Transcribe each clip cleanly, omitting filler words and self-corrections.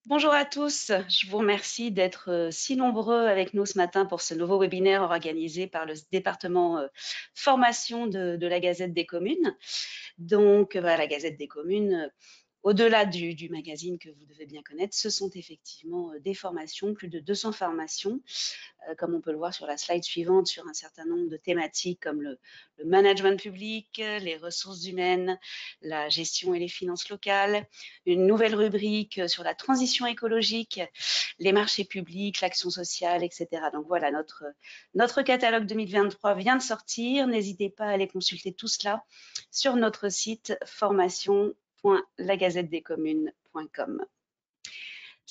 Bonjour à tous, je vous remercie d'être si nombreux avec nous ce matin pour ce nouveau webinaire organisé par le département formation de la Gazette des communes. Donc, la Gazette des communes, au-delà du magazine que vous devez bien connaître, ce sont effectivement des formations, plus de 200 formations, comme on peut le voir sur la slide suivante, sur un certain nombre de thématiques comme le management public, les ressources humaines, la gestion et les finances locales, une nouvelle rubrique sur la transition écologique, les marchés publics, l'action sociale, etc. Donc voilà, notre catalogue 2023 vient de sortir. N'hésitez pas à aller consulter tout cela sur notre site formation.lagazettedescommunes.com.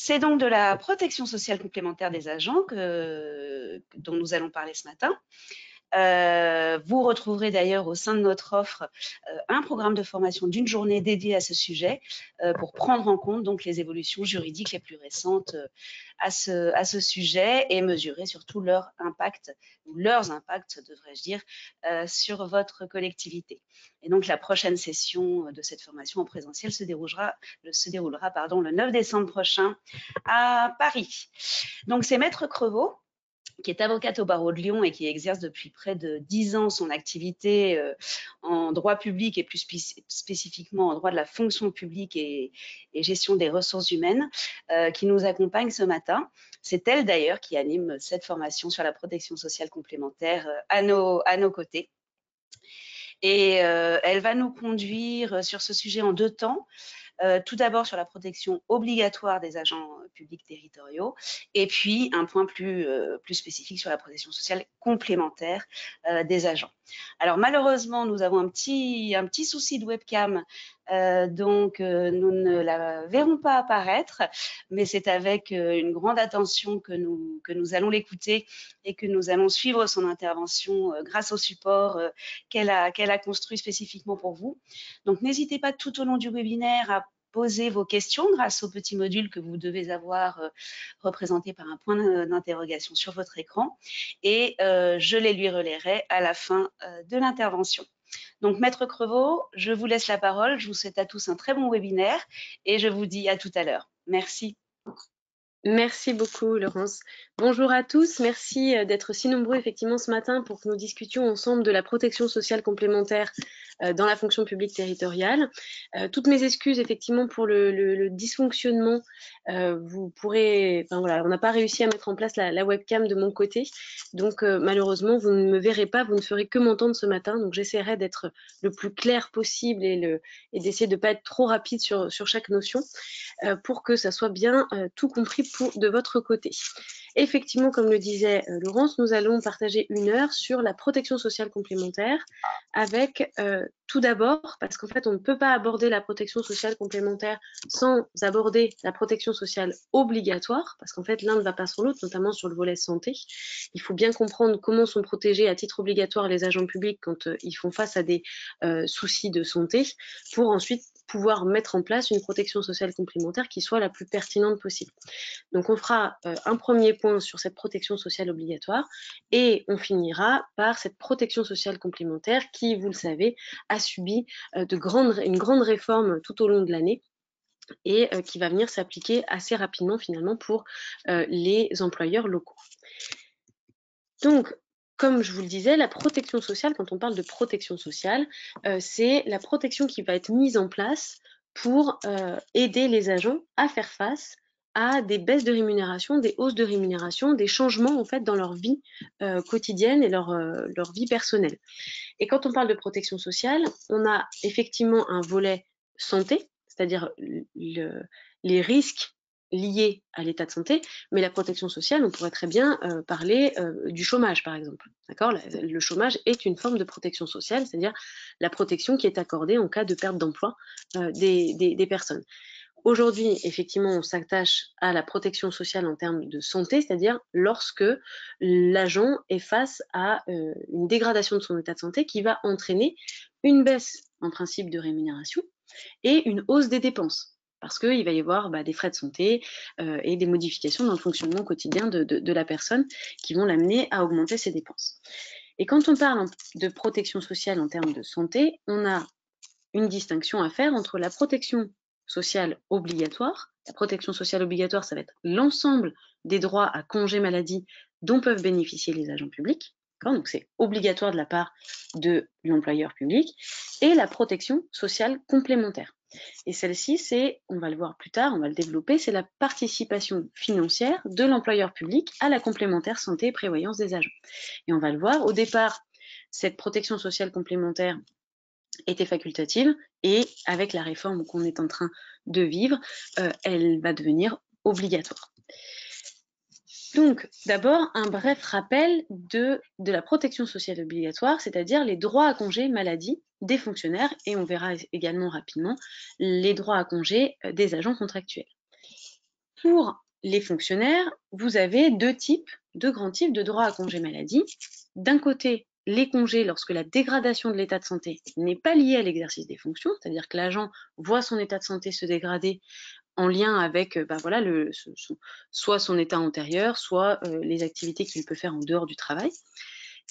C'est donc de la protection sociale complémentaire des agents dont nous allons parler ce matin. Vous retrouverez d'ailleurs au sein de notre offre un programme de formation d'une journée dédié à ce sujet pour prendre en compte donc les évolutions juridiques les plus récentes à ce sujet et mesurer surtout leur impact, ou leurs impacts, devrais-je dire, sur votre collectivité. Et donc la prochaine session de cette formation en présentiel se déroulera le 9 décembre prochain à Paris. Donc c'est Maître Crevaux, qui est avocate au barreau de Lyon et qui exerce depuis près de 10 ans son activité en droit public et plus spécifiquement en droit de la fonction publique et gestion des ressources humaines, qui nous accompagne ce matin. C'est elle d'ailleurs qui anime cette formation sur la protection sociale complémentaire à nos côtés. Et elle va nous conduire sur ce sujet en deux temps. Tout d'abord sur la protection obligatoire des agents publics territoriaux et puis un point plus spécifique sur la protection sociale complémentaire des agents. Alors malheureusement, nous avons un petit souci de webcam, donc nous ne la verrons pas apparaître, mais c'est avec une grande attention que nous allons l'écouter et que nous allons suivre son intervention grâce au support qu'elle a construit spécifiquement pour vous. Donc n'hésitez pas tout au long du webinaire à poser vos questions grâce au petit module que vous devez avoir représenté par un point d'interrogation sur votre écran et je les lui relayerai à la fin de l'intervention. Donc Maître Crevaux, je vous laisse la parole, je vous souhaite à tous un très bon webinaire et je vous dis à tout à l'heure. Merci. Merci beaucoup, Laurence. Bonjour à tous. Merci d'être si nombreux effectivement ce matin pour que nous discutions ensemble de la protection sociale complémentaire dans la fonction publique territoriale. Toutes mes excuses effectivement pour le dysfonctionnement. Vous pourrez, enfin voilà, on n'a pas réussi à mettre en place la webcam de mon côté, donc malheureusement vous ne me verrez pas, vous ne ferez que m'entendre ce matin. Donc j'essaierai d'être le plus clair possible et d'essayer de ne pas être trop rapide sur chaque notion pour que ça soit bien tout compris de votre côté. Effectivement, comme le disait Laurence, nous allons partager 1 heure sur la protection sociale complémentaire avec tout d'abord, parce qu'en fait on ne peut pas aborder la protection sociale complémentaire sans aborder la protection sociale obligatoire, parce qu'en fait l'un ne va pas sans l'autre, notamment sur le volet santé. Il faut bien comprendre comment sont protégés à titre obligatoire les agents publics quand ils font face à des soucis de santé, pour ensuite pouvoir mettre en place une protection sociale complémentaire qui soit la plus pertinente possible. Donc on fera un premier point sur cette protection sociale obligatoire et on finira par cette protection sociale complémentaire qui, vous le savez, a subi une grande réforme tout au long de l'année et qui va venir s'appliquer assez rapidement finalement pour les employeurs locaux. Donc, comme je vous le disais, la protection sociale, quand on parle de protection sociale, c'est la protection qui va être mise en place pour aider les agents à faire face à des baisses de rémunération, des hausses de rémunération, des changements en fait dans leur vie quotidienne et leur vie personnelle. Et quand on parle de protection sociale, on a effectivement un volet santé, c'est-à-dire les risques liés à l'état de santé, mais la protection sociale, on pourrait très bien parler du chômage, par exemple. D'accord ? Le chômage est une forme de protection sociale, c'est-à-dire la protection qui est accordée en cas de perte d'emploi des personnes. Aujourd'hui, effectivement, on s'attache à la protection sociale en termes de santé, c'est-à-dire lorsque l'agent est face à une dégradation de son état de santé qui va entraîner une baisse en principe de rémunération et une hausse des dépenses. Parce qu'il va y avoir des frais de santé et des modifications dans le fonctionnement quotidien de la personne qui vont l'amener à augmenter ses dépenses. Et quand on parle de protection sociale en termes de santé, on a une distinction à faire entre la protection sociale obligatoire, La protection sociale obligatoire, ça va être l'ensemble des droits à congé maladie dont peuvent bénéficier les agents publics. Donc c'est obligatoire de la part de l'employeur public. Et la protection sociale complémentaire. Et celle-ci, c'est, on va le voir plus tard, on va le développer, c'est la participation financière de l'employeur public à la complémentaire santé et prévoyance des agents. Et on va le voir, au départ, cette protection sociale complémentaire était facultative et avec la réforme qu'on est en train de vivre, elle va devenir obligatoire. Donc, d'abord, un bref rappel de la protection sociale obligatoire, c'est-à-dire les droits à congé maladie des fonctionnaires, et on verra également rapidement les droits à congé des agents contractuels. Pour les fonctionnaires, vous avez deux grands types de droits à congé maladie. D'un côté, les congés lorsque la dégradation de l'état de santé n'est pas liée à l'exercice des fonctions, c'est-à-dire que l'agent voit son état de santé se dégrader en lien avec soit son état antérieur, soit les activités qu'il peut faire en dehors du travail.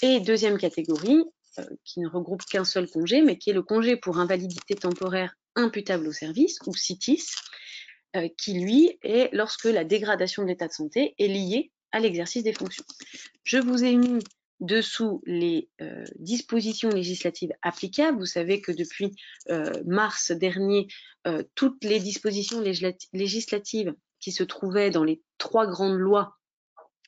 Et deuxième catégorie, qui ne regroupe qu'un seul congé, mais qui est le congé pour invalidité temporaire imputable au service, ou CITIS, qui lui est lorsque la dégradation de l'état de santé est liée à l'exercice des fonctions. Je vous ai mis dessous les dispositions législatives applicables. Vous savez que depuis mars dernier, toutes les dispositions législatives qui se trouvaient dans les 3 grandes lois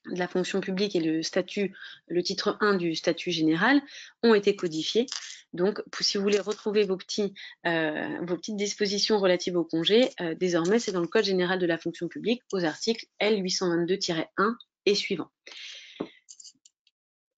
de la fonction publique et le titre 1 du statut général ont été codifiées. Donc, si vous voulez retrouver vos petites dispositions relatives au congé, désormais, c'est dans le Code général de la fonction publique aux articles L822-1 et suivants.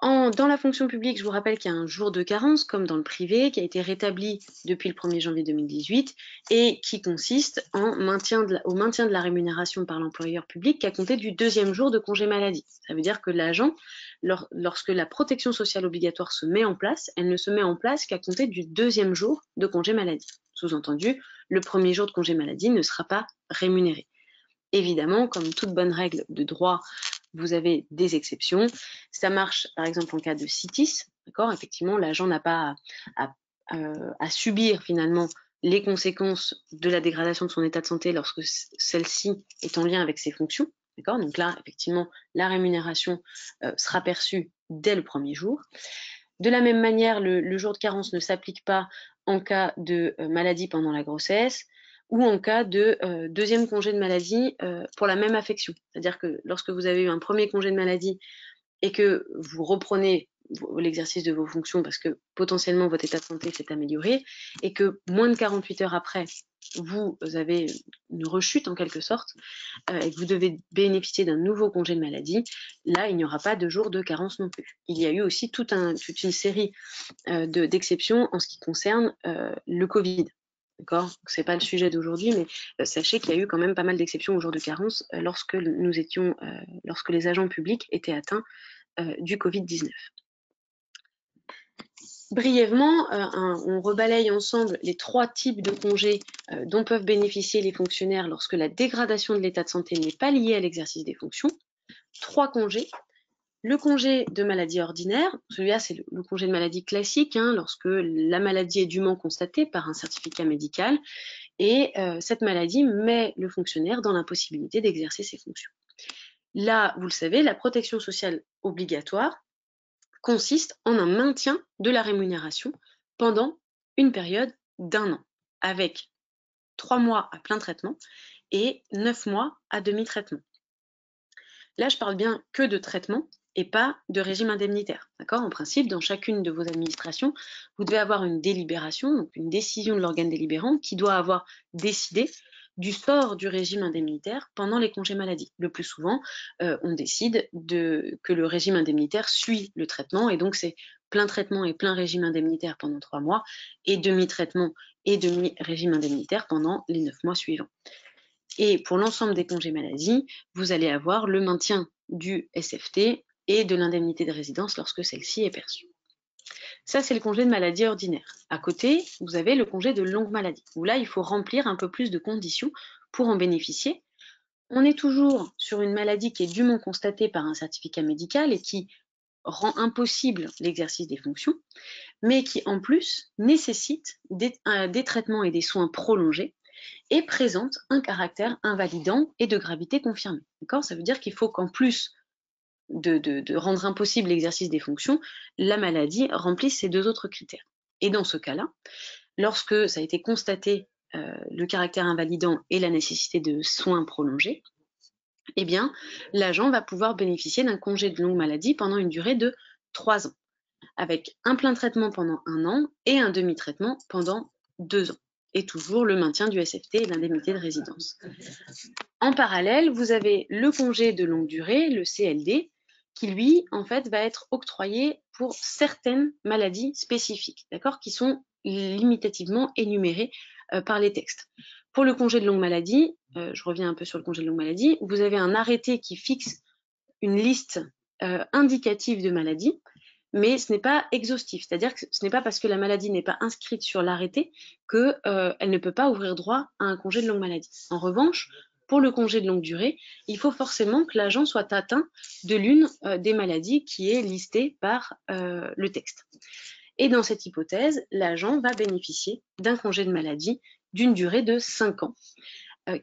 Dans la fonction publique, je vous rappelle qu'il y a un jour de carence, comme dans le privé, qui a été rétabli depuis le 1er janvier 2018 et qui consiste au maintien de la rémunération par l'employeur public qu'à compter du 2e jour de congé maladie. Ça veut dire que l'agent, lorsque la protection sociale obligatoire se met en place, elle ne se met en place qu'à compter du 2e jour de congé maladie. Sous-entendu, le 1er jour de congé maladie ne sera pas rémunéré. Évidemment, comme toute bonne règle de droit, vous avez des exceptions. Ça marche, par exemple, en cas de CITIS. D'accord ? Effectivement, l'agent n'a pas à subir finalement les conséquences de la dégradation de son état de santé lorsque celle-ci est en lien avec ses fonctions. D'accord ? Donc là, effectivement, la rémunération sera perçue dès le 1er jour. De la même manière, le jour de carence ne s'applique pas en cas de maladie pendant la grossesse, ou en cas de 2e congé de maladie pour la même affection. C'est-à-dire que lorsque vous avez eu un 1er congé de maladie et que vous reprenez l'exercice de vos fonctions parce que potentiellement votre état de santé s'est amélioré et que moins de 48 heures après, vous avez une rechute en quelque sorte et que vous devez bénéficier d'un nouveau congé de maladie, là, il n'y aura pas de jour de carence non plus. Il y a eu aussi toute une série d'exceptions en ce qui concerne le Covid. D'accord ? Ce n'est pas le sujet d'aujourd'hui, mais sachez qu'il y a eu quand même pas mal d'exceptions au jour de carence lorsque les agents publics étaient atteints du Covid-19. Brièvement, on rebalaye ensemble les 3 types de congés dont peuvent bénéficier les fonctionnaires lorsque la dégradation de l'état de santé n'est pas liée à l'exercice des fonctions. 3 congés. Le congé de maladie ordinaire, celui-là c'est le congé de maladie classique, lorsque la maladie est dûment constatée par un certificat médical et cette maladie met le fonctionnaire dans l'impossibilité d'exercer ses fonctions. Là, vous le savez, la protection sociale obligatoire consiste en un maintien de la rémunération pendant une période d'1 an, avec 3 mois à plein traitement et 9 mois à demi-traitement. Là, je parle bien que de traitement et pas de régime indemnitaire. D'accord ? En principe, dans chacune de vos administrations, vous devez avoir une délibération, donc une décision de l'organe délibérant qui doit avoir décidé du sort du régime indemnitaire pendant les congés maladie. Le plus souvent, on décide que le régime indemnitaire suit le traitement et donc c'est plein traitement et plein régime indemnitaire pendant 3 mois et demi-traitement et demi-régime indemnitaire pendant les 9 mois suivants. Et pour l'ensemble des congés maladie, vous allez avoir le maintien du SFT et de l'indemnité de résidence lorsque celle-ci est perçue. Ça, c'est le congé de maladie ordinaire. À côté, vous avez le congé de longue maladie, où là, il faut remplir un peu plus de conditions pour en bénéficier. On est toujours sur une maladie qui est dûment constatée par un certificat médical et qui rend impossible l'exercice des fonctions, mais qui en plus nécessite des traitements et des soins prolongés et présente un caractère invalidant et de gravité confirmée. D'accord ? Ça veut dire qu'il faut qu'en plus de rendre impossible l'exercice des fonctions, la maladie remplisse ces deux autres critères. Et dans ce cas-là, lorsque ça a été constaté le caractère invalidant et la nécessité de soins prolongés, eh bien, l'agent va pouvoir bénéficier d'un congé de longue maladie pendant une durée de 3 ans, avec un plein traitement pendant 1 an et un demi-traitement pendant 2 ans, et toujours le maintien du SFT et l'indemnité de résidence. En parallèle, vous avez le congé de longue durée, le CLD, qui lui, en fait, va être octroyé pour certaines maladies spécifiques, d'accord, qui sont limitativement énumérées par les textes. Pour le congé de longue maladie, je reviens un peu sur le congé de longue maladie, vous avez un arrêté qui fixe une liste indicative de maladies, mais ce n'est pas exhaustif, c'est-à-dire que ce n'est pas parce que la maladie n'est pas inscrite sur l'arrêté qu'elle ne peut pas ouvrir droit à un congé de longue maladie. En revanche, pour le congé de longue durée, il faut forcément que l'agent soit atteint de l'une des maladies qui est listée par le texte. Et dans cette hypothèse, l'agent va bénéficier d'un congé de maladie d'une durée de 5 ans,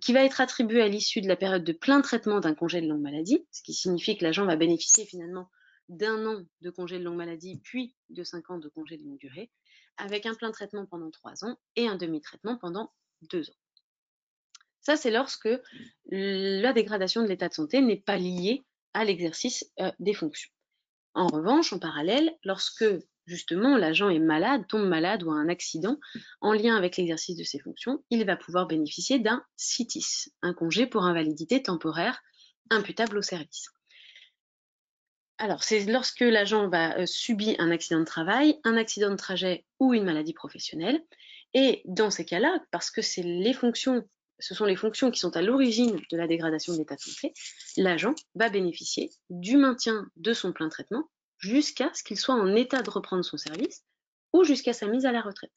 qui va être attribué à l'issue de la période de plein traitement d'un congé de longue maladie, ce qui signifie que l'agent va bénéficier finalement d'1 an de congé de longue maladie, puis de 5 ans de congé de longue durée, avec un plein traitement pendant 3 ans et un demi-traitement pendant 2 ans. Ça, c'est lorsque la dégradation de l'état de santé n'est pas liée à l'exercice des fonctions. En revanche, en parallèle, lorsque justement l'agent est malade, tombe malade ou a un accident en lien avec l'exercice de ses fonctions, il va pouvoir bénéficier d'un CITIS, un congé pour invalidité temporaire imputable au service. Alors, c'est lorsque l'agent va subir un accident de travail, un accident de trajet ou une maladie professionnelle. Et dans ces cas-là, parce que ce sont les fonctions qui sont à l'origine de la dégradation de l'état de santé, l'agent va bénéficier du maintien de son plein traitement jusqu'à ce qu'il soit en état de reprendre son service ou jusqu'à sa mise à la retraite.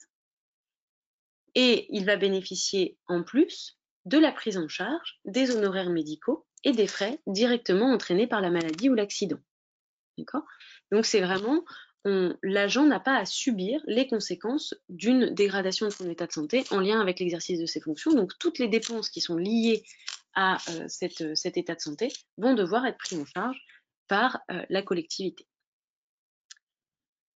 Et il va bénéficier en plus de la prise en charge des honoraires médicaux et des frais directement entraînés par la maladie ou l'accident. D'accord ? Donc c'est vraiment, l'agent n'a pas à subir les conséquences d'une dégradation de son état de santé en lien avec l'exercice de ses fonctions. Donc toutes les dépenses qui sont liées à cet état de santé vont devoir être prises en charge par la collectivité.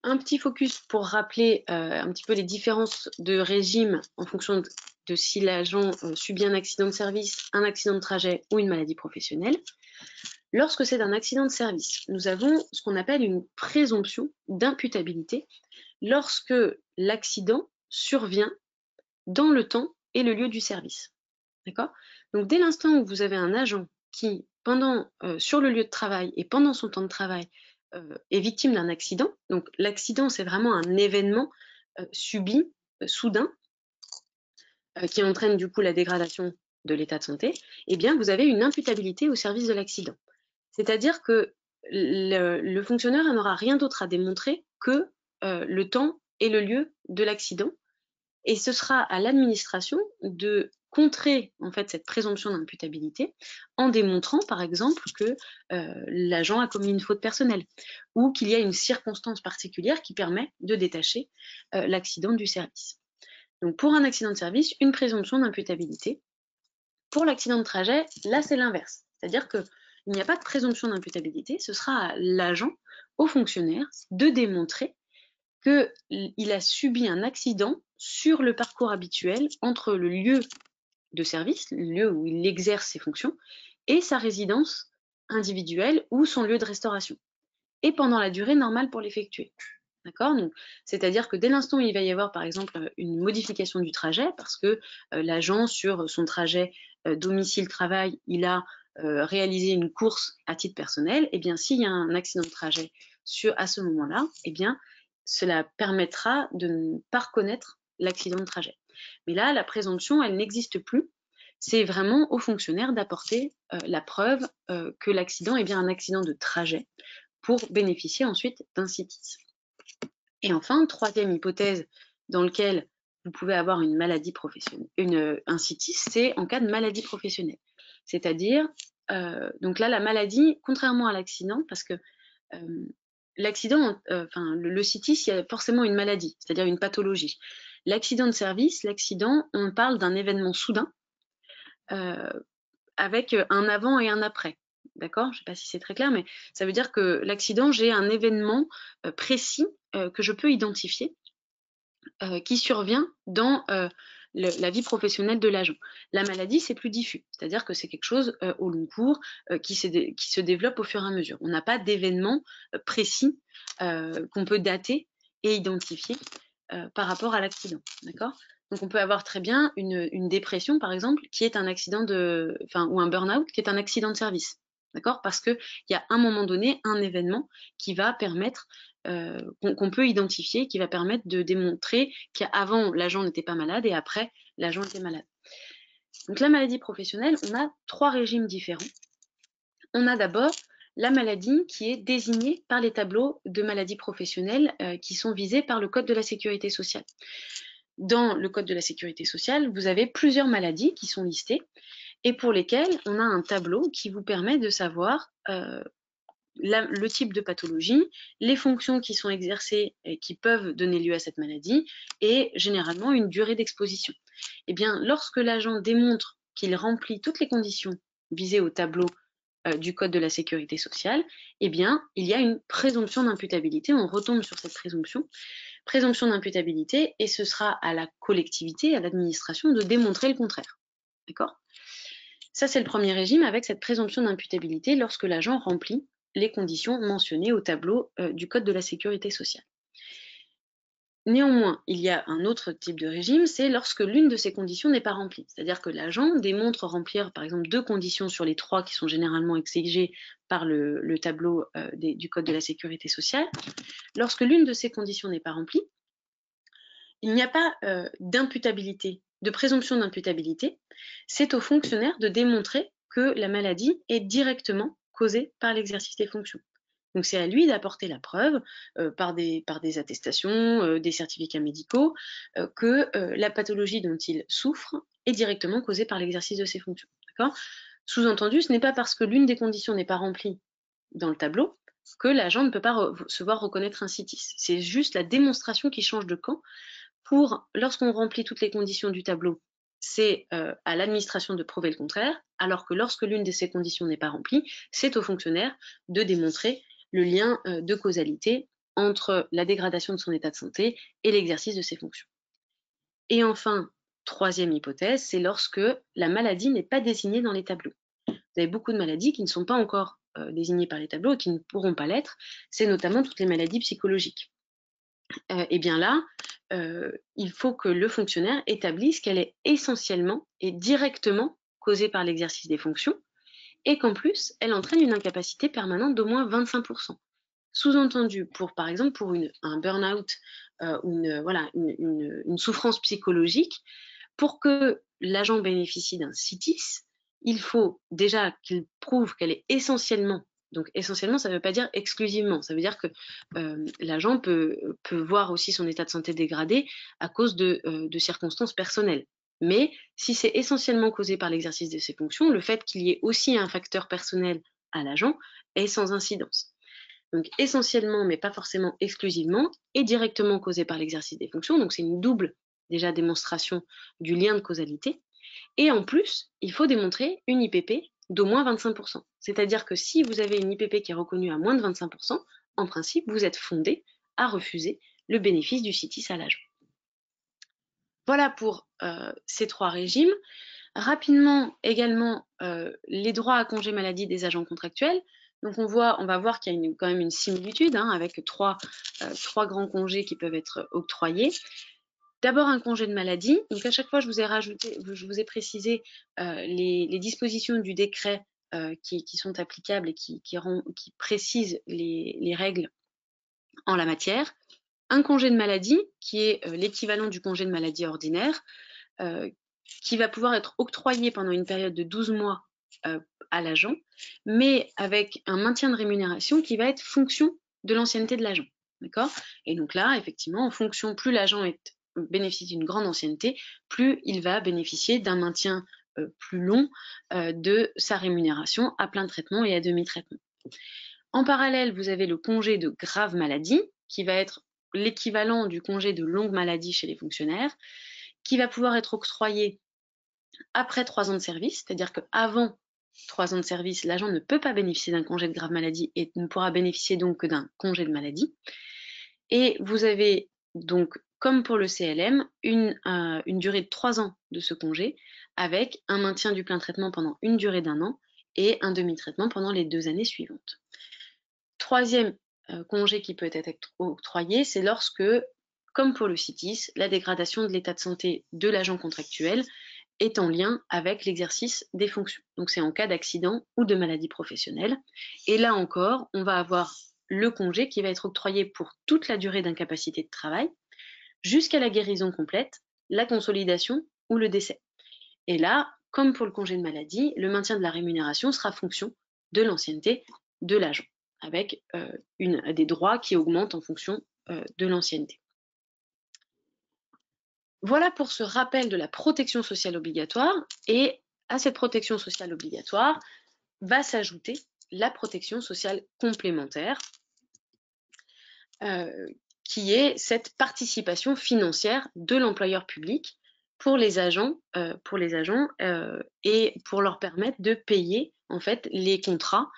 Un petit focus pour rappeler un petit peu les différences de régime en fonction de si l'agent subit un accident de service, un accident de trajet ou une maladie professionnelle. Lorsque c'est un accident de service, nous avons ce qu'on appelle une présomption d'imputabilité lorsque l'accident survient dans le temps et le lieu du service. D'accord ? Donc dès l'instant où vous avez un agent qui, sur le lieu de travail et pendant son temps de travail, est victime d'un accident, donc l'accident c'est vraiment un événement subi, soudain, qui entraîne du coup la dégradation de l'état de santé, eh bien vous avez une imputabilité au service de l'accident. C'est-à-dire que le fonctionnaire n'aura rien d'autre à démontrer que le temps et le lieu de l'accident. Et ce sera à l'administration de contrer en fait cette présomption d'imputabilité en démontrant par exemple que l'agent a commis une faute personnelle ou qu'il y a une circonstance particulière qui permet de détacher l'accident du service. Donc pour un accident de service, une présomption d'imputabilité. Pour l'accident de trajet, là c'est l'inverse. C'est-à-dire qu'il n'y a pas de présomption d'imputabilité, ce sera à l'agent, au fonctionnaire, de démontrer qu'il a subi un accident sur le parcours habituel entre le lieu de service, le lieu où il exerce ses fonctions, et sa résidence individuelle ou son lieu de restauration, et pendant la durée normale pour l'effectuer. D'accord ? Donc, c'est-à-dire que dès l'instant où il va y avoir par exemple une modification du trajet, parce que l'agent sur son trajet domicile-travail, il a réalisé une course à titre personnel, et bien s'il y a un accident de trajet à ce moment-là, et bien cela permettra de ne pas reconnaître l'accident de trajet. Mais là, la présomption, elle n'existe plus. C'est vraiment au fonctionnaire d'apporter la preuve que l'accident est bien un accident de trajet pour bénéficier ensuite d'un CITIS. Et enfin, troisième hypothèse dans laquelle vous pouvez avoir une maladie professionnelle, un CITIS, c'est en cas de maladie professionnelle. C'est-à-dire, donc là, la maladie, contrairement à l'accident, parce que l'accident, le CITIS, il y a forcément une maladie, c'est-à-dire une pathologie. L'accident de service, l'accident, on parle d'un événement soudain avec un avant et un après. D'accord? Je ne sais pas si c'est très clair, mais ça veut dire que l'accident, j'ai un événement précis que je peux identifier qui survient dans la vie professionnelle de l'agent. La maladie, c'est plus diffus, c'est-à-dire que c'est quelque chose au long cours qui se développe au fur et à mesure. On n'a pas d'événement précis qu'on peut dater et identifier par rapport à l'accident. D'accord? Donc on peut avoir très bien une dépression, par exemple, qui est un accident ou un burn-out qui est un accident de service. D'accord? Parce qu'il y a un moment donné un événement qui va permettre qu'on peut identifier, qui va permettre de démontrer qu'avant l'agent n'était pas malade et après l'agent était malade. Donc la maladie professionnelle, on a 3 régimes différents. On a d'abord la maladie qui est désignée par les tableaux de maladies professionnelles qui sont visés par le Code de la sécurité sociale. Dans le Code de la sécurité sociale, vous avez plusieurs maladies qui sont listées et pour lesquelles on a un tableau qui vous permet de savoir le type de pathologie, les fonctions qui sont exercées et qui peuvent donner lieu à cette maladie et généralement une durée d'exposition. Eh bien, lorsque l'agent démontre qu'il remplit toutes les conditions visées au tableau du Code de la sécurité sociale, eh bien, il y a une présomption d'imputabilité. On retombe sur cette présomption d'imputabilité et ce sera à la collectivité, à l'administration de démontrer le contraire. D'accord ? Ça, c'est le premier régime avec cette présomption d'imputabilité lorsque l'agent remplit les conditions mentionnées au tableau du Code de la sécurité sociale. Néanmoins, il y a un autre type de régime, c'est lorsque l'une de ces conditions n'est pas remplie. C'est-à-dire que l'agent démontre remplir, par exemple, 2 conditions sur les 3 qui sont généralement exigées par le tableau du Code de la sécurité sociale. Lorsque l'une de ces conditions n'est pas remplie, il n'y a pas d'imputabilité, de présomption d'imputabilité. C'est au fonctionnaire de démontrer que la maladie est directement causée par l'exercice des fonctions. Donc c'est à lui d'apporter la preuve par des attestations, des certificats médicaux, que la pathologie dont il souffre est directement causée par l'exercice de ses fonctions. D'accord ? Sous-entendu, ce n'est pas parce que l'une des conditions n'est pas remplie dans le tableau que l'agent ne peut pas se voir reconnaître un CITIS. C'est juste la démonstration qui change de camp. Lorsqu'on remplit toutes les conditions du tableau, c'est à l'administration de prouver le contraire, alors que lorsque l'une de ces conditions n'est pas remplie, c'est au fonctionnaire de démontrer le lien de causalité entre la dégradation de son état de santé et l'exercice de ses fonctions. Et enfin, troisième hypothèse, c'est lorsque la maladie n'est pas désignée dans les tableaux. Vous avez beaucoup de maladies qui ne sont pas encore désignées par les tableaux et qui ne pourront pas l'être, c'est notamment toutes les maladies psychologiques. Et bien là, il faut que le fonctionnaire établisse qu'elle est essentiellement et directement causée par l'exercice des fonctions et qu'en plus, elle entraîne une incapacité permanente d'au moins 25%. Sous-entendu, par exemple, pour un burn-out ou une souffrance psychologique, pour que l'agent bénéficie d'un CITIS, il faut déjà qu'il prouve qu'elle est essentiellement, donc essentiellement, ça ne veut pas dire exclusivement, ça veut dire que l'agent peut voir aussi son état de santé dégradé à cause de circonstances personnelles. Mais si c'est essentiellement causé par l'exercice de ses fonctions, le fait qu'il y ait aussi un facteur personnel à l'agent est sans incidence. Donc essentiellement, mais pas forcément exclusivement, et directement causé par l'exercice des fonctions. Donc c'est une double déjà démonstration du lien de causalité. Et en plus, il faut démontrer une IPP d'au moins 25%. C'est-à-dire que si vous avez une IPP qui est reconnue à moins de 25%, en principe, vous êtes fondé à refuser le bénéfice du CITIS à l'agent. Voilà pour ces 3 régimes. Rapidement, également, les droits à congé maladie des agents contractuels. Donc on va voir qu'il y a quand même une similitude avec 3 grands congés qui peuvent être octroyés. D'abord un congé de maladie. Donc à chaque fois, je vous ai précisé les dispositions du décret qui sont applicables et qui précisent les règles en la matière. Un congé de maladie qui est l'équivalent du congé de maladie ordinaire, qui va pouvoir être octroyé pendant une période de 12 mois à l'agent, mais avec un maintien de rémunération qui va être fonction de l'ancienneté de l'agent. D'accord ? Et donc là, effectivement, en fonction, plus l'agent bénéficie d'une grande ancienneté, plus il va bénéficier d'un maintien plus long de sa rémunération à plein traitement et à demi-traitement. En parallèle, vous avez le congé de grave maladie, qui va être l'équivalent du congé de longue maladie chez les fonctionnaires, qui va pouvoir être octroyé après 3 ans de service, c'est-à-dire qu'avant 3 ans de service, l'agent ne peut pas bénéficier d'un congé de grave maladie et ne pourra bénéficier donc que d'un congé de maladie. Et vous avez donc, comme pour le CLM, une durée de 3 ans de ce congé, avec un maintien du plein traitement pendant une durée d'1 an et un demi-traitement pendant les 2 années suivantes. Troisième congé qui peut être octroyé, c'est lorsque, comme pour le CITIS, la dégradation de l'état de santé de l'agent contractuel est en lien avec l'exercice des fonctions. Donc c'est en cas d'accident ou de maladie professionnelle. Et là encore, on va avoir le congé qui va être octroyé pour toute la durée d'incapacité de travail, jusqu'à la guérison complète, la consolidation ou le décès. Et là, comme pour le congé de maladie, le maintien de la rémunération sera fonction de l'ancienneté de l'agent, avec des droits qui augmentent en fonction de l'ancienneté. Voilà pour ce rappel de la protection sociale obligatoire, et à cette protection sociale obligatoire va s'ajouter la protection sociale complémentaire, qui est cette participation financière de l'employeur public pour les agents, et pour leur permettre de payer en fait les contrats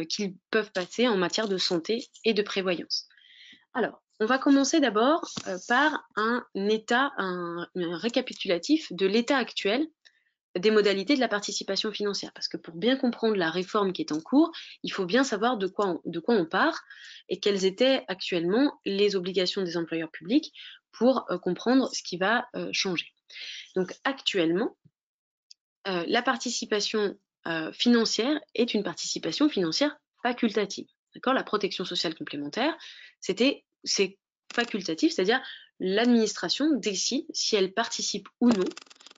qu'ils peuvent passer en matière de santé et de prévoyance. Alors, on va commencer d'abord par un récapitulatif de l'état actuel des modalités de la participation financière. Parce que pour bien comprendre la réforme qui est en cours, il faut bien savoir de quoi on part et quelles étaient actuellement les obligations des employeurs publics pour comprendre ce qui va changer. Donc actuellement, la participation financière est une participation financière facultative. D'accord ? La protection sociale complémentaire, c'est facultatif, c'est-à-dire l'administration décide si elle participe ou non,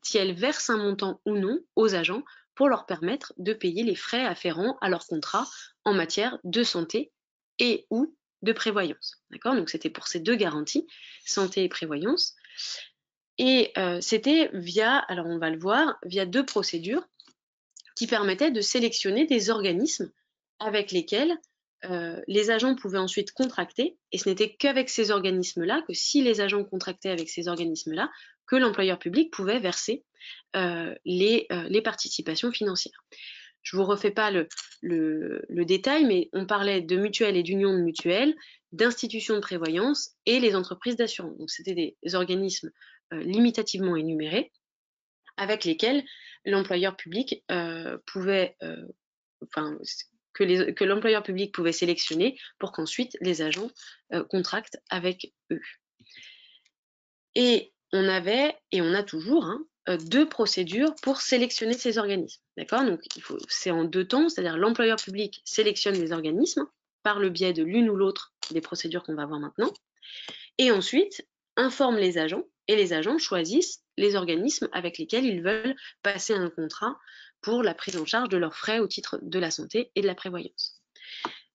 si elle verse un montant ou non aux agents pour leur permettre de payer les frais afférents à leur contrat en matière de santé et ou de prévoyance. D'accord ? Donc c'était pour ces deux garanties, santé et prévoyance. Et c'était alors on va le voir, via deux procédures qui permettaient de sélectionner des organismes avec lesquels les agents pouvaient ensuite contracter, et ce n'était qu'avec ces organismes-là, que si les agents contractaient avec ces organismes-là, que l'employeur public pouvait verser les participations financières. Je ne vous refais pas le détail, mais on parlait de mutuelles et d'unions de mutuelles, d'institutions de prévoyance et les entreprises d'assurance. Donc c'était des organismes limitativement énumérés avec lesquels l'employeur public que l'employeur public pouvait sélectionner pour qu'ensuite les agents contractent avec eux. Et on avait, et on a toujours, deux procédures pour sélectionner ces organismes. D'accord ? Donc c'est en deux temps, c'est-à-dire l'employeur public sélectionne les organismes par le biais de l'une ou l'autre des procédures qu'on va voir maintenant, et ensuite informe les agents, et les agents choisissent les organismes avec lesquels ils veulent passer un contrat pour la prise en charge de leurs frais au titre de la santé et de la prévoyance.